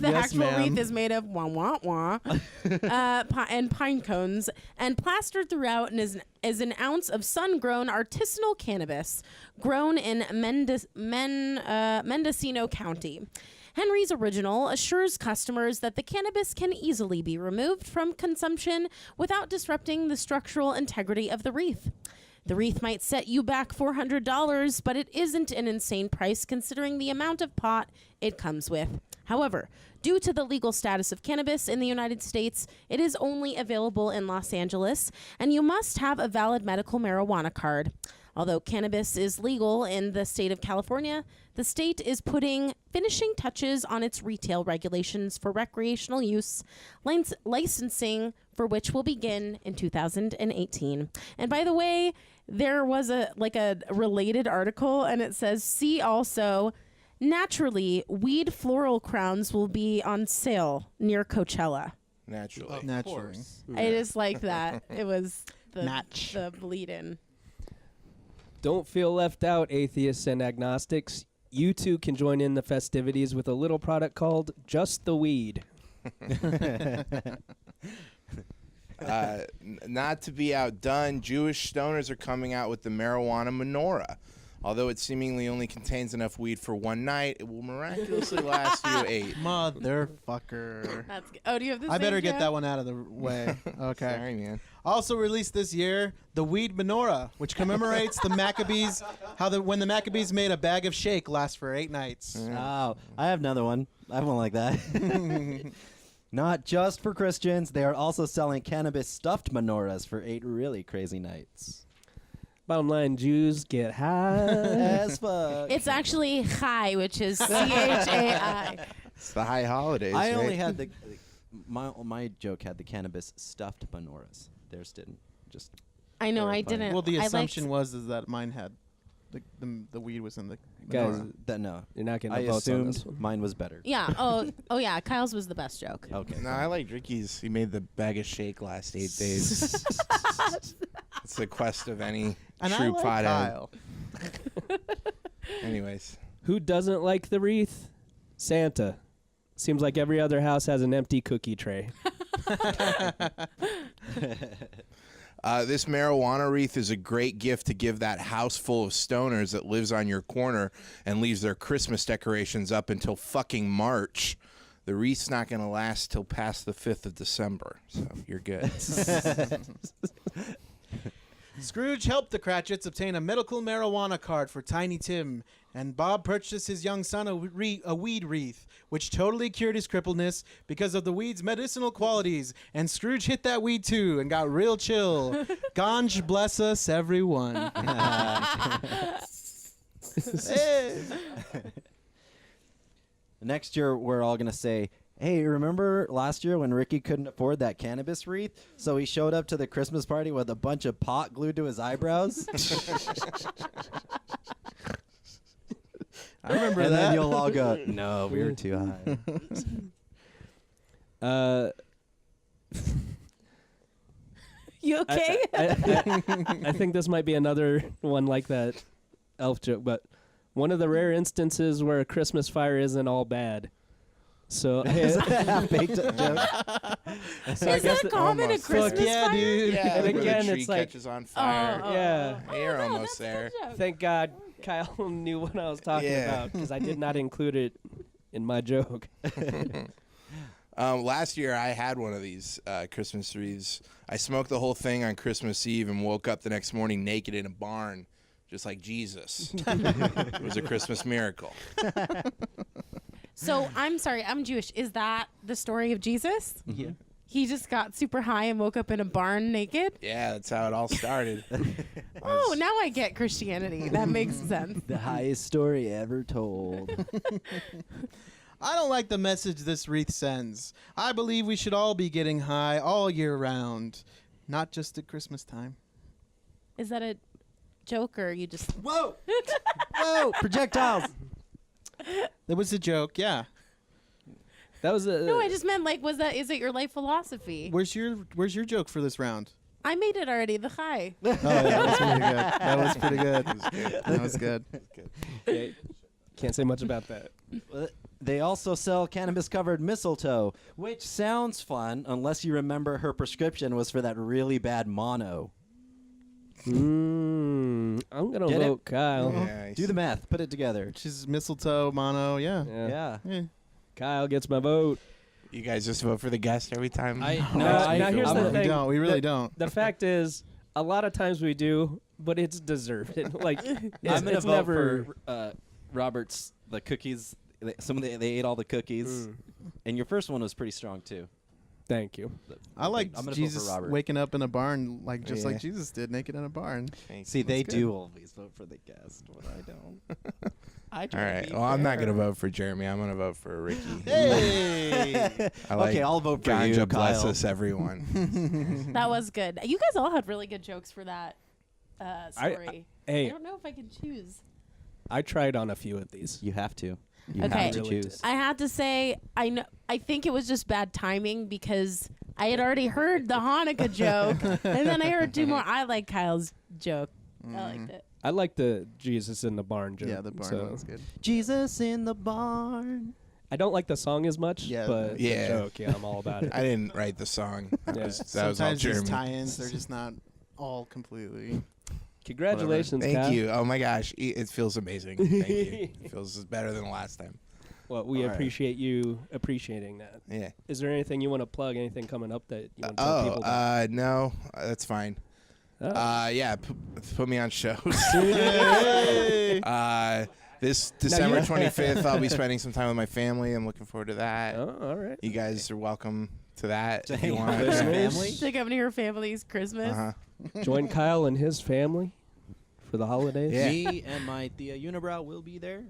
S8: Yes,
S1: actual
S8: ma'am.
S1: wreath is made of and pine cones and plastered throughout and is an ounce of sun-grown artisanal cannabis grown in Mendocino County. Henry's Original assures customers that the cannabis can easily be removed from consumption without disrupting the structural integrity of the wreath. The wreath might set you back $400, but it isn't an insane price considering the amount of pot it comes with. However, due to the legal status of cannabis in the United States, it is only available in Los Angeles, and you must have a valid medical marijuana card. Although cannabis is legal in the state of California, the state is putting finishing touches on its retail regulations for recreational use, licensing for which will begin in 2018. And by the way, there was a related article, and it says, see also, naturally, weed floral crowns will be on sale near Coachella.
S11: Naturally.
S8: Naturally.
S1: I just like that. It was the bleed-in.
S3: Don't feel left out, atheists and agnostics. You too can join in the festivities with a little product called Just the Weed.
S11: Not to be outdone, Jewish stoners are coming out with the marijuana menorah. Although it seemingly only contains enough weed for one night, it will miraculously last you 8.
S8: Motherfucker.
S1: That's good. Oh, do you have the
S8: I
S1: same
S8: better get
S1: joke?
S8: that one out of the way. Okay.
S11: Sorry, man.
S8: Also released this year, the Weed Menorah, which commemorates the Maccabees, when the Maccabees made a bag of shake last for 8 nights.
S2: Oh, I have another one. I have one like that. Not just for Christians, they are also selling cannabis stuffed menorahs for 8 really crazy nights.
S3: Bottom line, Jews get high
S2: As fuck.
S1: It's actually chai, which is C-H-A-I.
S11: It's the high holidays.
S2: I
S11: right?
S2: only had my joke had the cannabis stuffed menorahs. Theirs didn't. Just
S1: I know, I
S2: Clarifying.
S1: didn't.
S8: Well, the
S1: I
S8: assumption was that mine had the weed was in the
S3: Guys,
S8: menorah.
S2: that no.
S3: you're not getting
S2: I
S3: a vote on this
S2: assumed
S3: one.
S2: mine was better.
S1: Yeah. Oh, yeah. Kyle's was the best joke.
S2: Okay.
S11: No, I like Ricky's. He made the bag of shake last 8 days. It's the quest of any
S8: And I
S11: true
S8: like
S11: pothead.
S8: Kyle.
S11: Anyways.
S3: Who doesn't like the wreath? Santa. Seems like every other house has an empty cookie tray.
S11: This marijuana wreath is a great gift to give that house full of stoners that lives on your corner and leaves their Christmas decorations up until fucking March. The wreath's not going to last till past the 5th of December, so you're good.
S8: Scrooge helped the Cratchits obtain a medical marijuana card for Tiny Tim, and Bob purchased his young son a weed wreath, which totally cured his crippledness because of the weed's medicinal qualities. And Scrooge hit that weed too and got real chill. Ganj bless us, everyone. Hey.
S2: Next year, we're all going to say, hey, remember last year when Ricky couldn't afford that cannabis wreath? So he showed up to the Christmas party with a bunch of pot glued to his eyebrows?
S8: I remember
S2: and
S8: that.
S2: then you'll all go, no, we were too high.
S1: You okay?
S3: I think this might be another one like that elf joke, but one of the rare instances where a Christmas fire isn't all bad. So
S2: Is that a half-baked joke?
S3: so I
S1: Is
S3: guess
S1: that common at Christmas
S3: Fuck yeah,
S1: fire?
S3: dude.
S11: Yeah,
S3: And
S11: where
S3: again,
S11: the tree
S3: it's like,
S11: catches on fire.
S3: yeah.
S11: You're almost there.
S3: Thank God Kyle knew what I was talking
S11: Yeah.
S3: about because I did not include it in my joke.
S11: Last year, I had one of these Christmas wreaths. I smoked the whole thing on Christmas Eve and woke up the next morning naked in a barn, just like Jesus. It was a Christmas miracle.
S1: So I'm sorry, I'm Jewish. Is that the story of Jesus?
S3: Yeah.
S1: He just got super high and woke up in a barn naked?
S11: Yeah, that's how it all started.
S1: Oh, now I get Christianity. That makes sense.
S2: The highest story ever told.
S8: I don't like the message this wreath sends. I believe we should all be getting high all year round, not just at Christmas time.
S1: Is that a joke or you just...
S2: Whoa! Whoa! Projectiles!
S8: That was a joke, yeah.
S3: That was a
S1: No, I just meant like, is it your life philosophy?
S8: Where's your joke for this round?
S1: I made it already, the high.
S8: Oh, yeah, that was pretty good. That was pretty good. That was good.
S3: okay. Can't say much about that.
S2: They also sell cannabis-covered mistletoe, which sounds fun unless you remember her prescription was for that really bad mono.
S3: I'm gonna
S2: Get it?
S3: vote Kyle.
S11: Yeah,
S2: Do the math. Put it together.
S8: Which is mistletoe, mono, yeah.
S3: Yeah.
S2: Yeah.
S8: Yeah.
S3: Kyle gets my vote.
S11: You guys just vote for the guest every time.
S3: Now here's the thing.
S8: We don't. We really don't.
S3: The fact is, a lot of times we do, but it's deserved. Like
S2: I'm gonna vote
S3: never
S2: for Robert's the cookies. They ate all the cookies, and your first one was pretty strong too.
S3: Thank you.
S8: I like
S2: I'm gonna
S8: Jesus
S2: vote for Robert.
S8: waking up in a barn, like just
S11: Yeah.
S8: like Jesus did, naked in a barn.
S2: See, they
S8: good.
S2: do always vote for the guest, but I don't. I try
S11: All
S2: to
S11: right.
S2: be
S11: Well, I'm not
S2: fair.
S11: gonna vote for Jeremy. I'm gonna vote for Ricky.
S8: Hey.
S11: I like
S2: Okay, I'll vote for
S11: Ganja
S2: you,
S11: bless
S2: Kyle.
S11: us, everyone.
S1: That was good. You guys all had really good jokes for that story. I
S3: Hey,
S1: don't know if I can choose.
S3: I tried on a few of these.
S2: You have to. You
S1: Okay.
S2: have to
S3: Really
S2: choose.
S1: I had to say, I think it was just bad timing because I had already heard the Hanukkah joke, and then I heard two more. I like Kyle's joke. I liked it.
S3: I like the Jesus in the barn joke.
S8: Yeah, the barn
S3: so
S8: one's good.
S2: Jesus in the barn.
S3: I don't like the song as much,
S8: Yeah.
S3: but
S11: Yeah.
S3: the joke, yeah, I'm all about it.
S11: I didn't write the song. That
S3: Yeah.
S11: was all
S8: Sometimes these
S11: Jeremy.
S8: tie-ins, they're just not all completely.
S3: Congratulations,
S11: Thank
S3: Kyle.
S11: you. Oh my gosh, it feels amazing. Thank you. It feels better than last time.
S3: Well, we
S11: All right.
S3: appreciate you appreciating that.
S11: Yeah.
S3: Is there anything you want to plug? Anything coming up that you want to tell people about?
S11: No, that's fine.
S3: Oh.
S11: Yeah, put me on shows.
S8: Hey.
S11: This December
S3: you-
S11: 25th, I'll be spending some time with my family. I'm looking forward to that.
S3: Oh, all right.
S11: You guys are welcome to that if
S2: hang
S11: you
S2: out
S11: want.
S2: with your
S3: Listeners.
S2: family.
S1: To come to your family's Christmas.
S11: Uh-huh.
S3: Join Kyle and his family for the holidays.
S11: Yeah.
S2: Me and my Thea Unibrow will be there.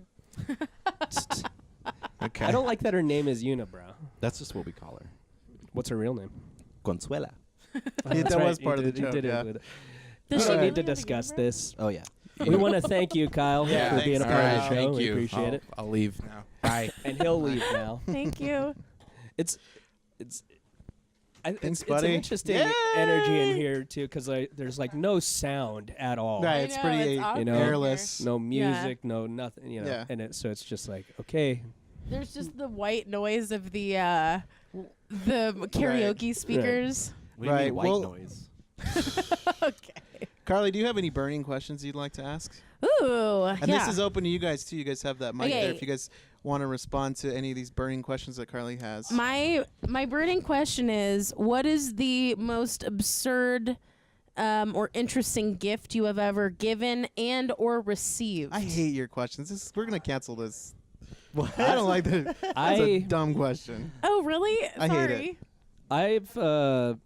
S11: Okay.
S3: I don't like that her name is Unibrow.
S2: That's just what we call her.
S3: What's her real name?
S2: Consuela.
S3: That's
S8: that
S3: right,
S8: was part
S3: you
S8: of the
S3: did- you
S8: joke,
S3: did
S8: yeah.
S3: include it.
S1: Does
S3: We
S1: she
S3: don't
S1: really
S3: need to
S1: have a
S3: discuss
S1: unibrow?
S3: this.
S2: Oh yeah.
S3: We want to thank you, Kyle,
S11: Yeah,
S3: for being a
S11: thanks.
S3: part
S11: All
S3: of
S11: right,
S3: the show.
S11: thank
S3: We
S11: you.
S3: appreciate it.
S11: I'll leave now. Bye.
S3: And he'll leave now.
S1: Thank you.
S3: It's
S8: Thanks,
S3: it's an
S8: buddy.
S3: interesting energy in here too, because there's like no sound at all.
S8: Right,
S1: I
S8: it's
S1: know,
S8: pretty
S1: awkward
S3: know,
S8: airless.
S3: No music, no nothing. You know,
S8: Yeah.
S3: and so it's just like okay.
S1: There's just the white noise of the karaoke speakers.
S2: What do you
S8: Right,
S2: mean white
S8: well-
S2: noise?
S1: Okay.
S8: Carly, do you have any burning questions you'd like to ask?
S1: Ooh,
S8: And
S1: yeah.
S8: this is open to you guys too. You guys have that mic there.
S1: Okay.
S8: If you guys want to respond to any of these burning questions that Carly has.
S1: My burning question is: what is the most absurd or interesting gift you have ever given and or received?
S8: I hate your questions. We're gonna cancel this. I don't like that. That's
S3: I
S8: a dumb question.
S1: Oh, really?
S8: I hate
S1: Sorry.
S8: it.
S3: I've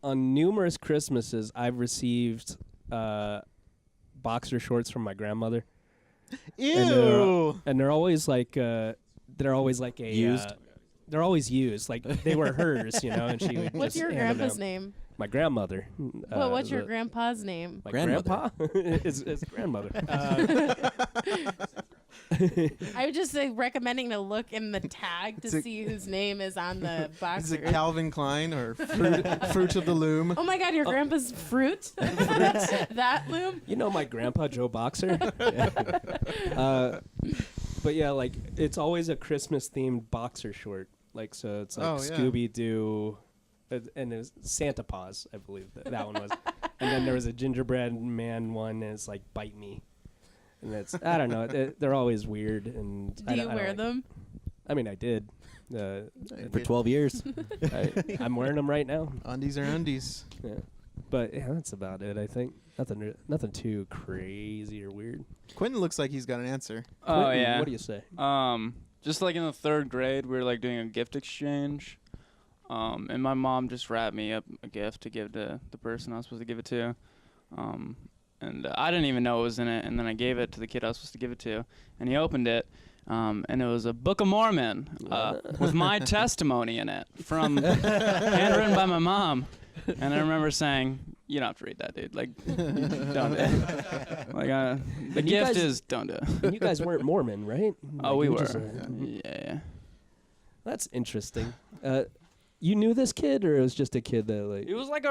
S3: on numerous Christmases I've received boxer shorts from my grandmother.
S8: Ew.
S3: And they're always like a
S2: Used?
S3: they're always used, like they were hers, you know. And she would
S1: What's
S3: just
S1: your
S3: hand them
S1: grandpa's
S3: out.
S1: name?
S3: My grandmother.
S1: Well, what's your
S3: the-
S1: grandpa's name?
S3: my
S2: Grandmother.
S3: grandpa? His grandmother.
S1: I would just say recommending to look in the tag to
S8: It's a-
S1: see whose name is on the
S8: Is
S1: boxer.
S8: it Calvin Klein or Fruit of the Loom?
S1: Oh my God, your grandpa's fruit? That loom?
S3: You know my grandpa Joe Boxer. But yeah, like it's always a Christmas themed boxer short. Like so, it's like
S8: Oh, yeah.
S3: Scooby Doo, and it was Santa Paws, I believe that one was. And then there was a gingerbread man one, and it's like Bite Me. And it's I don't know, they're always weird. And
S1: Do
S3: I
S1: you
S3: don't
S1: wear
S3: like-
S1: them?
S3: I mean, I did.
S2: For 12 years.
S3: I'm wearing them right now.
S8: Undies are undies.
S3: Yeah. But yeah, that's about it. I think nothing too crazy or weird.
S8: Quentin looks like he's got an answer.
S10: Oh
S3: Quentin,
S10: yeah.
S3: What do you say?
S10: Just like in the 3rd grade, we were like doing a gift exchange, and my mom just wrapped me up a gift to give to the person I was supposed to give it to, and I didn't even know what was in it, and then I gave it to the kid I was supposed to give it to, and he opened it, and it was a Book of Mormon with my testimony in it, handwritten by my mom, and I remember saying, "You don't have to read that, dude. Like, don't do it. Like, the
S3: you
S10: gift
S3: guys-
S10: is don't do it."
S3: And you guys weren't Mormon, right?
S10: Oh,
S3: Like,
S10: we
S3: you
S10: were.
S3: just,
S10: Yeah.
S3: That's interesting. You knew this kid, or it was just a kid that like
S10: It was like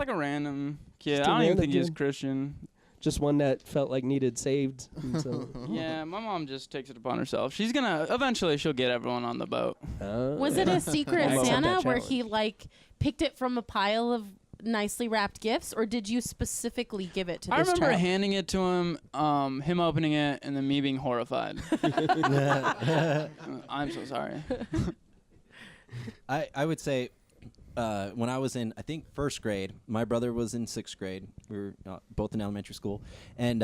S10: a random kid.
S3: Just a
S10: I don't even
S3: random
S10: think he was
S3: kid?
S10: Christian.
S3: just one that felt like needed saved? And so,
S10: Yeah, my mom just takes it upon herself. She'll get everyone on the boat.
S1: Was it a secret
S3: I accept
S1: Santa
S3: that
S1: where
S3: challenge.
S1: he like picked it from a pile of nicely wrapped gifts, or did you specifically give it to this
S10: I remember
S1: child?
S10: handing it to him, him opening it, and then me being horrified. I'm so sorry.
S2: I would say when I was in, I think, first grade, my brother was in sixth grade. We were both in elementary school. And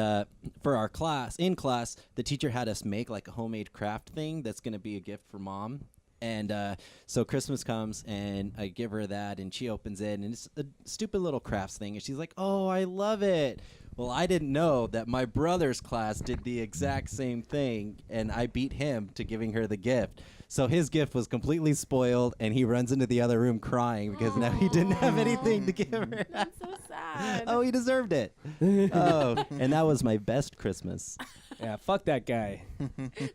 S2: for our class, the teacher had us make like a homemade craft thing that's going to be a gift for mom. And so Christmas comes, and I give her that, and she opens it, and it's a stupid little crafts thing. And she's like, oh, I love it. Well, I didn't know that my brother's class did the exact same thing, and I beat him to giving her the gift. So his gift was completely spoiled, and he runs into the other room crying because now he didn't have anything to give her.
S1: That's so sad.
S2: Oh, he deserved it. Oh, and that was my best Christmas.
S3: Yeah, fuck that guy.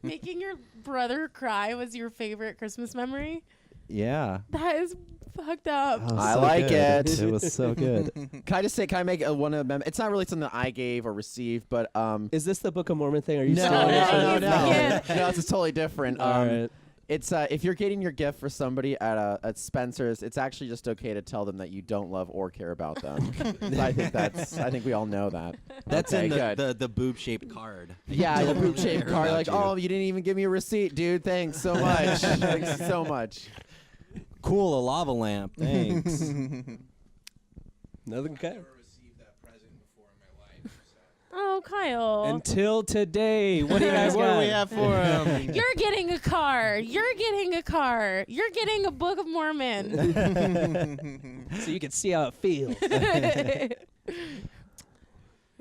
S1: Making your brother cry was your favorite Christmas memory?
S2: Yeah.
S1: That is fucked up.
S2: Oh,
S9: I
S2: so
S9: like
S2: good.
S9: it.
S2: It was so good.
S9: Can I make one of them? It's not really something that I gave or received, but
S3: Is this the Book of Mormon thing? Are you
S9: no,
S3: still
S9: no,
S3: on it?
S9: no,
S1: Yeah.
S9: no. It's totally different.
S3: All right.
S9: It's if you're getting your gift for somebody at Spencer's, it's actually just okay to tell them that you don't love or care about them. I think we all know that.
S2: That's
S9: okay,
S2: in
S9: good.
S2: the boob-shaped card.
S9: Yeah, the boob shaped
S2: Care
S9: card.
S2: about
S9: Like,
S2: you.
S9: oh, you didn't even give me a receipt, dude. Thanks so much. Thanks so much.
S2: Cool, a lava lamp. Thanks.
S3: Nothing okay.
S1: Oh, Kyle.
S3: Until today. What do you guys
S8: What
S3: got?
S8: do we have for him?
S1: You're getting a car. You're getting a car. You're getting a Book of Mormon.
S3: So you can see how it feels.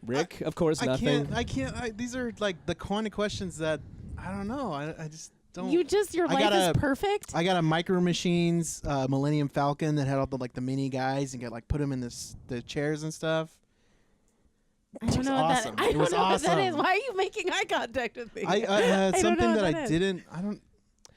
S3: Rick, of course, nothing.
S8: I can't. These are like the kind of questions that I don't know. I just don't.
S1: Your life is perfect?
S8: I got a Micro Machines Millennium Falcon that had all the mini guys and put them in the chairs and stuff.
S1: I don't know
S8: awesome.
S1: what that. I
S8: It
S1: don't
S8: was
S1: know what that is.
S8: awesome.
S1: Why are you making eye contact with me?
S8: I had
S1: I don't know
S8: something
S1: what
S8: that
S1: that
S8: I
S1: is.
S8: didn't.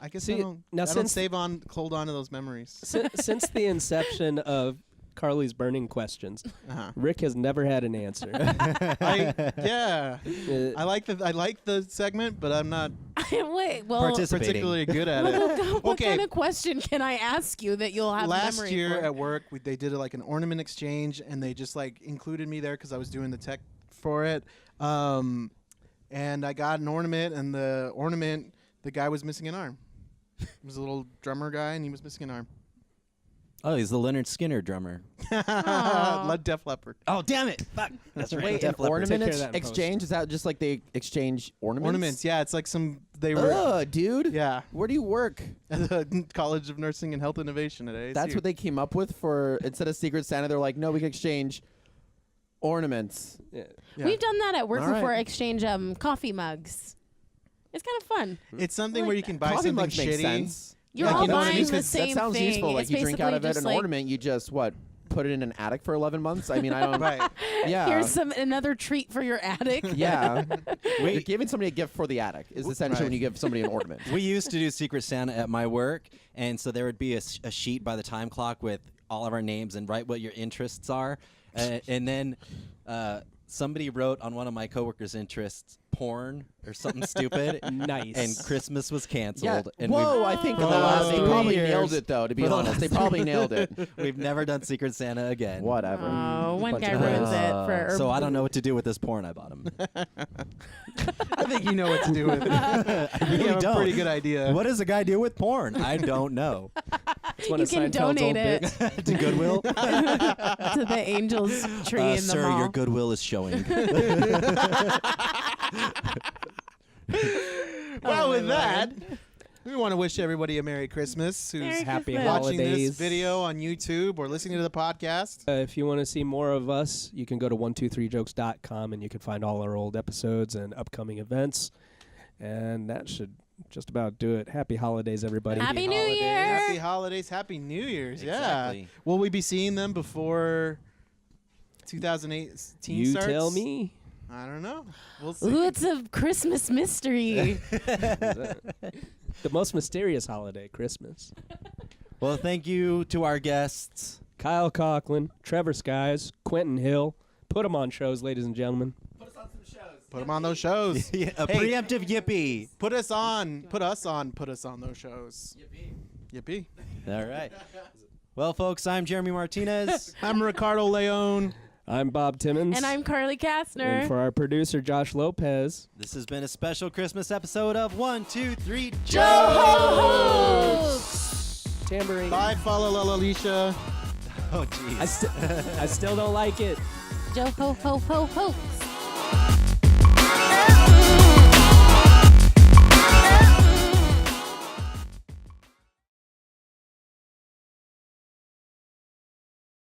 S8: I guess
S3: See,
S8: I don't.
S3: now
S8: I don't
S3: since-
S8: hold on to those memories.
S3: Since the inception of Carly's burning questions,
S8: Uh-huh.
S3: Rick has never had an answer.
S8: Yeah,
S3: Uh,
S8: I like the segment, but I'm not
S1: Wait, well,
S2: Participating.
S8: particularly good at
S1: well,
S8: it.
S1: what
S8: Okay.
S1: kind of question can I ask you that you'll have
S8: Last
S1: memory
S8: year
S1: for?
S8: at work, they did an ornament exchange, and they just included me there because I was doing the tech for it. And I got an ornament, and the guy was missing an arm. He was a little drummer guy, and he was missing an arm.
S2: Oh, he's the Leonard Skinner drummer.
S8: Def Leppard.
S2: Oh, damn it. Fuck. That's right.
S9: Wait,
S2: Def
S9: an
S2: Leppard.
S9: ornament
S3: Take care of that in
S9: exchange? Is that just like they exchange ornaments?
S8: Ornaments, yeah. It's like they were.
S9: Ugh, dude.
S8: Yeah.
S9: Where do you work?
S8: At the College of Nursing and Health Innovation at ASU.
S9: That's what they came up with for instead of Secret Santa. They're like, no, we can exchange ornaments.
S3: yeah.
S8: Yeah.
S1: We've done that at work
S9: All right.
S1: before. Exchange coffee mugs. It's kind of fun.
S8: It's something
S1: like
S8: where you
S1: that.
S8: can buy
S9: Coffee
S8: something
S9: mugs make
S8: shitty.
S9: sense.
S1: You're
S8: Like,
S1: all
S8: you know what I
S1: buying
S8: mean?
S1: the
S9: That
S1: same
S9: sounds
S1: thing.
S9: useful. Like
S1: It's
S9: you drink out
S1: basically
S9: of it.
S1: just
S9: An
S1: like,
S9: ornament, you just put it in an attic for 11 months. I mean, I don't.
S8: Right.
S9: Yeah.
S1: Here's another treat for your attic.
S9: Yeah. You're giving somebody a gift for the attic is essentially
S8: Right.
S9: when you give somebody an ornament.
S2: We used to do Secret Santa at my work, and so there would be a sheet by the time clock with all of our names and write what your interests are. And then somebody wrote on one of my coworkers' interests porn or something stupid.
S3: Nice.
S2: And Christmas was
S9: Yeah.
S2: canceled. And
S9: Whoa, I think
S2: for
S9: in
S2: the
S9: the last
S2: last
S9: they
S2: 3
S9: probably
S2: years-
S9: nailed it though. To be
S2: for the
S9: honest, they
S2: last-
S9: probably nailed it.
S2: We've never done Secret Santa again.
S9: Whatever.
S1: Oh, one
S9: Bunch
S1: guy
S9: of
S1: ruins
S9: nerds.
S1: it for.
S2: So I don't know what to do with this porn I bought him.
S8: I think you know what to do with it.
S2: I
S8: You
S2: really
S8: have a
S2: don't.
S8: pretty good idea.
S2: What does a guy do with porn? I don't know.
S3: It's one
S1: You
S3: of
S1: can
S3: Seinfeld's
S1: donate
S3: old
S1: it
S3: bits.
S2: To Goodwill?
S1: to the Angels tree in the
S2: Sir,
S1: mall.
S2: your Goodwill is showing.
S8: Well, with that, we want to wish everybody a Merry Christmas who's
S1: Merry
S3: Happy
S1: Christmas.
S8: watching
S3: holidays.
S8: this video on YouTube or listening to the podcast.
S3: If you want to see more of us, you can go to 123jokes.com and you can find all our old episodes and upcoming events. And that should just about do it. Happy holidays, everybody.
S1: Happy New Year.
S8: Happy holidays, Happy New Year's.
S2: Exactly.
S8: Yeah. Will we be seeing them before 2018
S3: You
S8: starts?
S3: tell me.
S8: I don't know. We'll see.
S1: Ooh, it's a Christmas mystery.
S3: The most mysterious holiday, Christmas.
S2: Well, thank you to our guests.
S3: Kyle Coughlin, Trevor Skies, Quentin Hill. Put them on shows, ladies and gentlemen.
S8: Put them on those shows.
S2: A
S8: Hey.
S2: preemptive yippee.
S8: Put us on those shows. Yippee.
S2: All right. Well, folks, I'm Jeremy Martinez.
S8: I'm Ricardo Leon.
S3: I'm Bob Timmons.
S1: And I'm Carly Kastner.
S3: And for our producer, Josh Lopez.
S2: This has been a special Christmas episode of 1, 2, 3
S1: Jo-Ho-Ho-kes.
S3: Tambourine.
S8: Bye, follow Alicia.
S2: Oh, jeez.
S3: I still don't like it.
S1: Jo-Ho-Ho-Ho-kes.